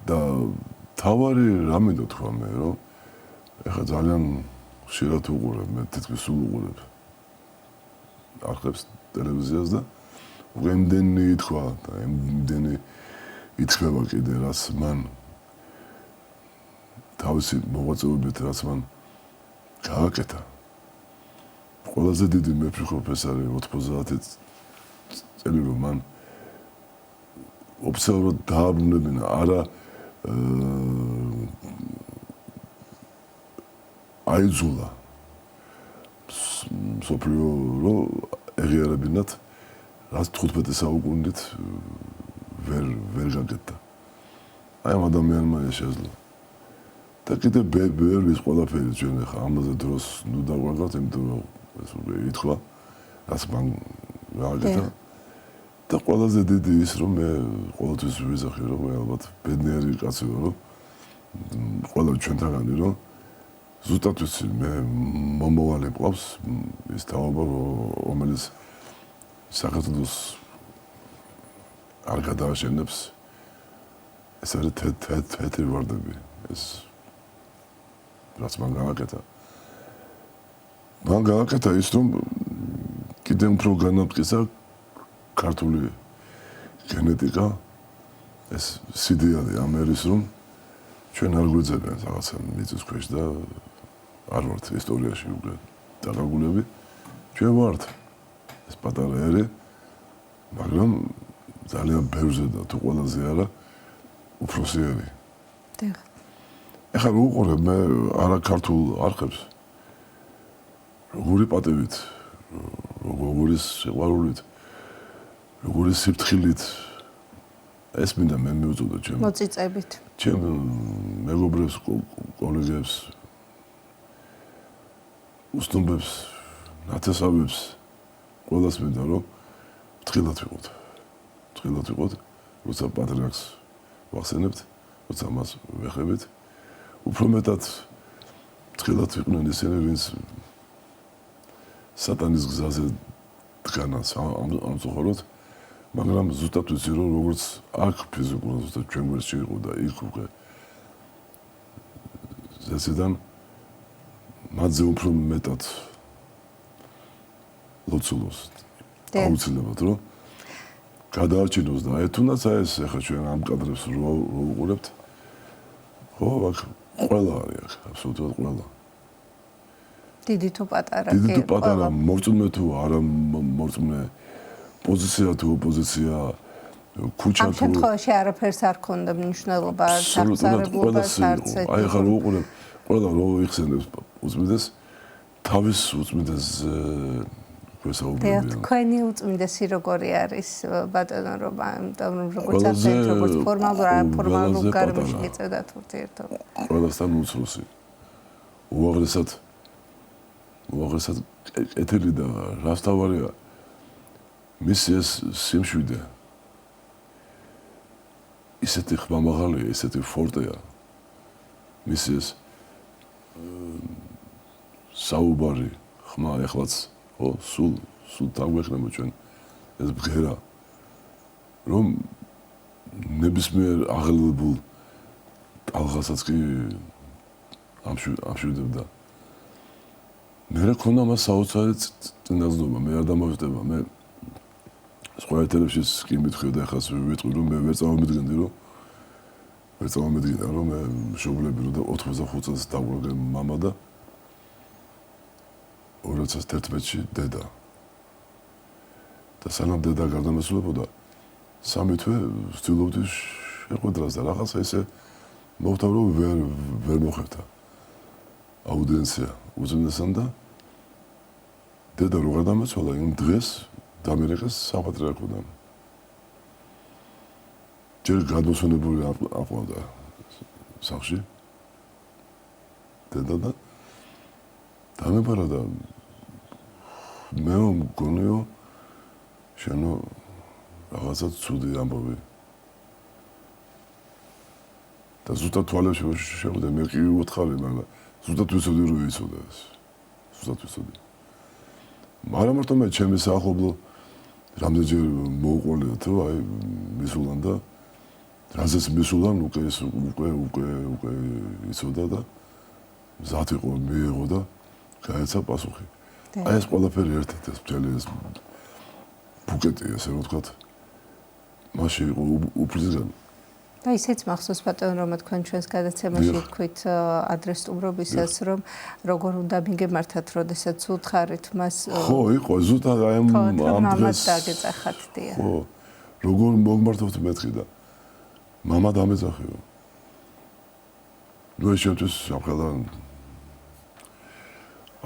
და თავარი რა მინდა თქვა მე რომ ეხლა ძალიან ხშირად უყურებ, მე თითქმის სულ უყურებ არხებს ტელევიზიას და იმდენი ითქვა და იმდენი ითქვა კიდე რაც მან თავისი მოღვაწეობით რაც მან გააკეთა. ყველაზე დიდი მეფე-პროფესორი 90 წელი რომ მან ოფიციალურად დააბრუნებინა არა აიძულა სოფლიო რო ეღიარებინათ რაც 15 საუკუნით ვერ გაკეთდა. აი ამ ადამიანმა ეს შეძლო. და კიდე ბევრი ყველაფერი ჩვენ ხა ამაზე დროს ნუ დავაგავთ, იმიტომ რომ ეს ითქვა, რაც მან გააკეთა. და ყველაზე დიდი ის რომ მე ყოველთვის ვიზახი რომ მე ალბათ ბედნიერი კაცი ვარ, რომ ყველა ჩვენთაგანი რომ ზუსტად ვიცი მე მომავალი მყავს ის თაობა რომელიც საქართველოს არ გადააშენებს ეს არის თეთრი ვარდები ეს რაც მან გააკეთა. მან გააკეთა ის რომ კიდევ უფრო განამტკიცა ქართული გენეტიკა ეს სიდეალი ამ ერის რომ ჩვენ არ გვეძებიან რაღაცა მიწის ქვეშ და არ ვართ ისტორიაში უკვე დაგაგულები ჩვენ ვართ ეს პატარა ერი მაგრამ ძალიან ბევრზე და თუ ყველაზე არა უფროსი ერი. ეხლა რო უყურებ მე არა ქართულ არხებს როგორი პატივით როგორი სიყვარულით როგორი სიფრთხილით ეს მინდა მე მივუწოდო ჩემ მოწიწებით ჩემ მეგობრებს კოლეგებს უსტუმბებს ნათესავებს ყველას მინდა რომ ფრთხილად ვიყოთ როცა პატრიარქს ვახსენებთ როცა მას ვეხებით უფრო მეტად ფრთხილად ვიყვნენ ისინი ვინც სატანის გზაზე დგანას ამწუხაროდ მაგრამ ზუსტად ვიცი რომ როგორც აქ ფიზიკურად ზუსტად ჩვენ გვერდში იყო და იქ უკვე ზესიდან მათზე უფრო მეტად ლოცულობს აუცილებლად რომ გადაარჩინოს და აი თუნდაც აი ეს ახლა ჩვენ ამ კადრებს რო უყურებთ ხო აქ ყველა არის აქ აბსოლუტურად ყველა დიდი თუ პატარა დიდი თუ პატარა მორწმუნე თუ არა მორწმუნე პოზიცია თუ ოპოზიცია ქუჩა თუ ამ შემთხვევაში არაფერს არ ქონდა მნიშვნელობა აღსარებლობას არც ეს აი ხარ უყურებ ყველა რო იხსენებს უწმიდეს თავის უწმიდეს გვესაუბრებიან თქვენი უწმიდესი როგორი არის ბატონო რომ როგორც ასეთ როგორც ფორმალურ გარემოში იწევდათ ურთიერთობა ყველასთან უცროსი უაღრესად ეთერი და რასთავარია მისი ეს სიმშვიდე ისეთი ხმამაღალია, ისეთი ფორტეა მისი ეს საუბარი ხმა ეხლაც ხო სულ დაგვეხნება ჩვენ ეს ბღერა რომ ნებისმიერ აღელვებულ ტალღასაც კი ამშვიდებდა მე რა ქონა მას საოცარი წინაზნობა მე არ დამავიწყდება მე სხვა ეთერებში კი მithქვი და ახლა ვიტყვი რომ მე ვერ წამომიდგენდი რომ მე მშობლები რომ 85 წელს დაგვაგე მამა და 2011-ში დედა და სანამ დედა გარდამეცვლებოდა 3 თვე ვცდილობდი შეხვედრას და რაღაცა ესე მოხდა რომ ვერ მოხერთა აუდიენცია უზენესან და დედა რო გარდამეცვალა იმ დღეს დამერეკეს საპატრიარქოდან. ჯერ გადმოსვენებული აყვავდა სახლში. დედა და დამეპარა და მე მგონიო შენო რაღაცა ცუდი ამბავი. და ზუსტად თვალებში შევდე მე კი უთხარი მაგრამ ზუსტად ვიცოდი რომ იცოდა ეს. ზუსტად ვიცოდი. მაგრამ მარტო მე ჩემი საახლობლო რამდენჯერ მოუყოლია თუ აი მისულან და რაზეც მისულან უკვე იცოდა და მზად იყო მიიღო და გაეცა პასუხი. აი ეს ყველაფერი ერთად ეს მთელი ეს ბუკეტი ესე რომ ვთქვათ მასში იყო უფლისგან და ისიც მახსოვს ბატონო რომ თქვენ ჩვენს გადაცემაში თქვით ადრეს სტუმრობისას რომ როგორ უნდა მიგემართათ როდესაც უთხარით მას ხო იყო ზუსტად აი ამ დღეს დაგეწახათ დია ხო როგორ მოგმართოთ მეთქი და მამა დამეძახეო ნუ შეთვის საფხალან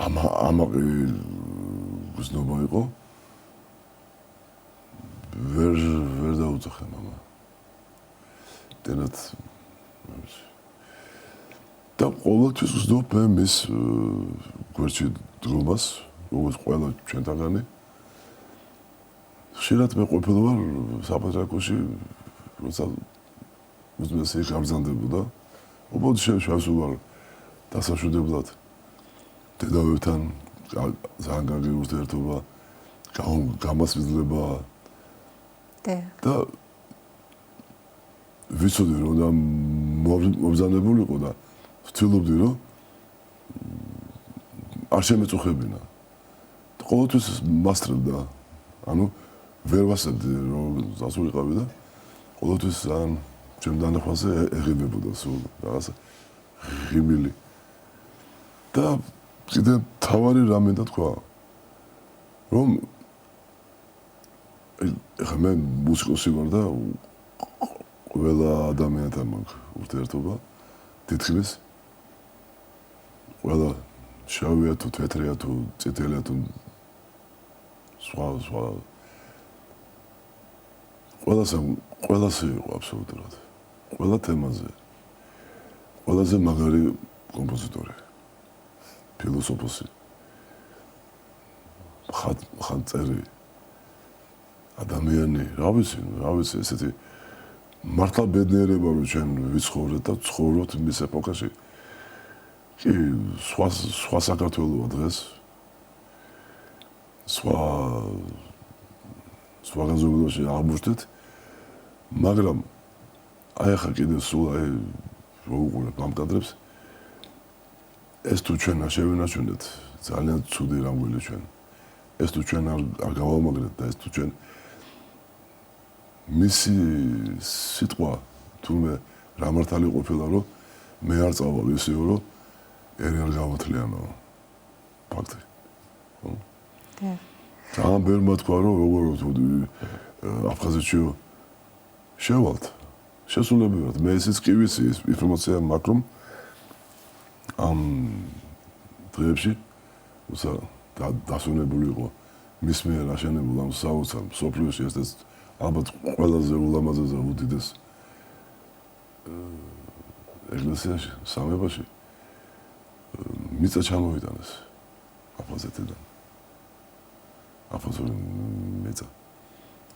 ამაყი გზნობა იყო ვერ დაუძახე მამა დენად და ყოველთვის ვსდობ მე მის გვერდში დგომას როგორც ყველა ჩვენთაგანი ხშირად მე ყოფილვარ საპატრიარქოში როცა უზმესი გამზანდებოდა უბრალოდ შევსულვარ დასაშვებად დედავებთან ძალიან კარგი ურთიერთობა გამასვიდლება და ვიცოდი რომ და მობრძანებულიყო და ვთილობდი რომ არ შემეწუხებინა ყოველთვის მასწრებდა ანუ ვერ ვასწრებდი რომ დასულიყავი და ყოველთვის ძალიან ჩემ დანახვაზე ეღებებოდა სულ რაღაცა ღიმილი და კიდე თავარი რამე და თქვა რომ ეხლა მე მუსიკოსი ვარ და ყველა ადამიანთან მაქვს ურთიერთობა თითქმის ყველა შავია თუ თეთრია თუ წითელია თუ სხვა ყველასე იყო აბსოლუტურად ყველა თემაზე ყველაზე მაგარი კომპოზიტორი ფილოსოფოსი ხანწერი ადამიანი რა ვიცი ესეთი მართლა ბედნიერება რომ ჩვენ ვიცხოვრეთ და ცხოვრობთ მის ეპოქაში კი სხვა საქართველოა დღეს სხვა განზომილებში აღმოჩნდეთ მაგრამ აი ახლა კიდე სულ აი რო უყურებ ამ კადრებს ეს თუ ჩვენ არ შევინაჩვენეთ ძალიან ცუდი რამგველი ჩვენ ეს თუ ჩვენ არ გავამაგრეთ და ეს თუ ჩვენ მისი სიტყვა თუმე რა მართალი ყოფილა რომ მე არ წავალ ისეო რომ ერი არ გავათლიანო ფაქტი ხო ძალიან ბევრი მოთქვა რომ როგორ აფხაზეთში შევალთ შესულებრივად მე ესეც კი ვიცი ეს ინფორმაცია მაქვს რომ ამ დღეებში უცა დასვენებული იყო მის მიერ აშენებულ ამ საოცარ სოფლიოში ეს ალბათ ყველაზე ულამაზეს და უდიდეს ეკლესიაში სამებაში მიწა ჩამოვიტანეს აფხაზეთიდან აფხაზური მიწა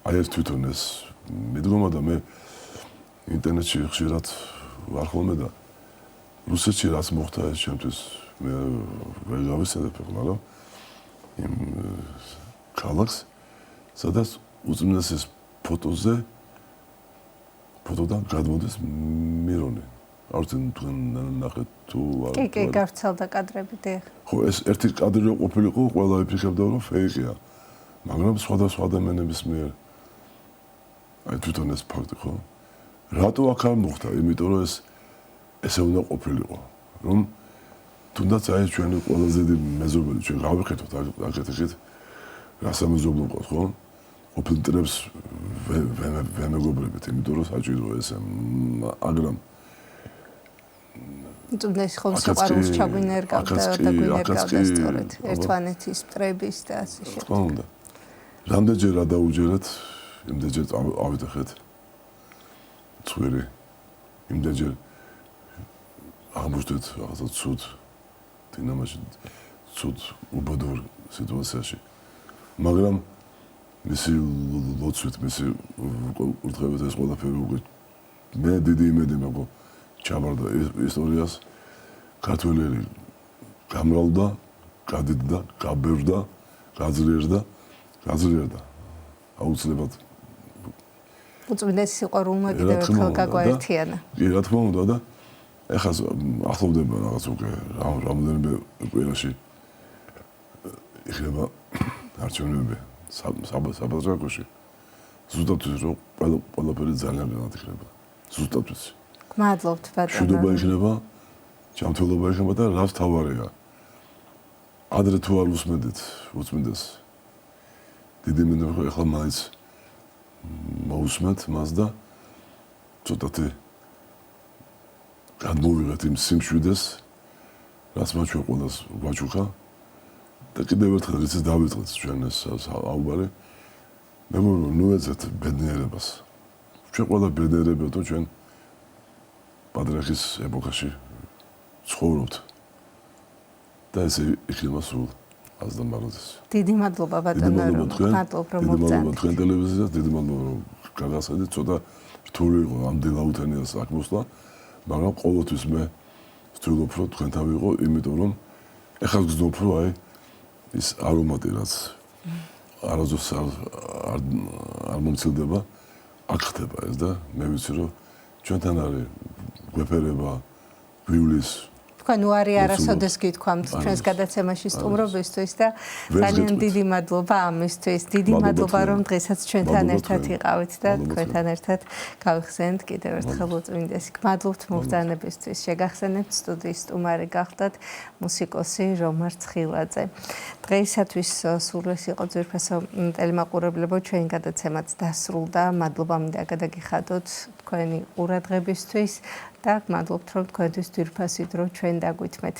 აი ეს თვითონ ეს მიდგომა და მე ინტერნეტში ხშირად ვარ ხოლმე და რუსეთში რაც მოხდა ეს ჩემთვის მე ვერ გავისწრებ მაგრამ იმ ქალაქს სადაც უძმნესის ფოტოდან გადმოდის მირონი არ ვიცი თქვენ ნახეთ თუ არ კი გავრცელდა კადრები დიახ ხო ეს ერთი კადრი რო ყოფილიყო ყველა იფიქრებდა რომ ფეიკია მაგრამ სხვადასხვა ადამიანების მიერ აი თვითონ ეს ფაქტი ხო რატო აქ არ მოხდა იმიტომ რომ ესე უნდა ყოფილიყო რომ თუნდაც აი ჩვენი ყველაზე დიდი მეზობელი ჩვენ გავიხეთოთ აქეთ რა სამეზობლო ყავს ხო ოფილტრებს ვემეგობრებით იმიტომ რომ საჭირო ესე მაგრამ თუნდაც ხომ სიყვარულს ჩაგვინერგავდა და გვინერგავდა სწორედ ერთმანეთის მტრების და ასე შემდეგ რამდენჯერ ადაუჯერეთ იმდენჯერ ავიტეხეთ წვერი იმდენჯერ აღმოჩნდეთ რაღაცა ცუდ დინამაში ცუდ უბედურ სიტუაციაში მაგრამ მისი ლოცვით მისი ურთიერთობით ეს ყველაფერი უკვე მე დიდი იმედი მაქვს ჩამარდა ისტორიას ქართველი გამრავლდა გადიდდა გაბევრდა გაძლიერდა აუცილებლად უწმინდეს სიყვარულმა კიდევ ერთხელ გაგვაერთიანა კი რა თქმა უნდა და ეხლა ახლოვდება რაღაც უკვე რამოდენიმე კვირაში იქნება არჩევნები საპატრიარქოში ზუსტად ის რომ ყველაფერი ძალიან განად იქნება ზუსტად ვიცი. გმადლობთ ბატონო. მშვიდობა იქნება, ჯანმრთელობა იქნება და რაც თავარია. ადრე თუ არ უსმენდით უწმინდეს. დიდი მინდა ახლა მაინც მოусმენთ მას და ცოტათი გადმოვიღეთ იმ სიმშვიდეს, რაც მათ ჩვენ ყველას გვაჩუქა და კიდევ ერთხელ რითიც დავიწყეთ ჩვენ ეს საუბარი. მე მგონი ნუ ეცეთ ბედნიერებას. ჩვენ ყველა ბედნიერებიო ჩვენ პატრიარქის ეპოქაში ცხოვრობთ. და ესე იქნება სულ ასდამაროდეს. დიდი მადლობა ბატონო, მადლობ რომ მოგწანთ. მოგწანთ. თქვენ ტელევიზიას დიდი მადლობა რომ გაგასცადეთ. ცოტა რთული იყო ამ დილაუთენიას აქ მოსვლა, მაგრამ ყოველთვის მე ვცდილობ რომ თქვენთან ვიყო, იმიტომ რომ ეხლა გძნობ რომ აი ის არომატი რაც არაზოს არ მომცილდება, აქ ხდება ეს და მე ვიცი რომ ჩვენთან არის გვეფერება, გვივლის თქვენ უარი არასოდეს გითქვამთ ჩვენს გადაცემაში სტუმრობისთვის და ძალიან დიდი მადლობა ამისთვის. დიდი მადლობა რომ დღესაც ჩვენთან ერთად იყავით და თქვენთან ერთად გავიხსენეთ კიდევ ერთხელ უწმინდესი. გმადლობთ მობრძანებისთვის. შეგახსენებთ სტუდიის სტუმარი გახდათ მუსიკოსი რომარ ცხილაძე. დღეისათვის სულ ეს იყო ძვირფასო ტელემაყურებლებო, ჩვენი გადაცემაც დასრულდა. მადლობა მინდა გადაგიხადოთ თქვენი ყურადღებისთვის. და გმადლობთ რომ თქვენთვის ძვირფასი დრო ჩვენ დაგვითმეთ.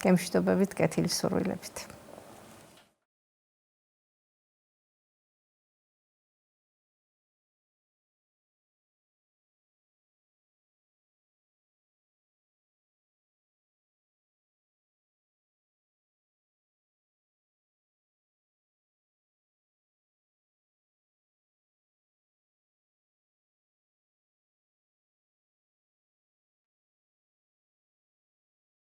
გემშვიდობებით, კეთილი სურვილებით.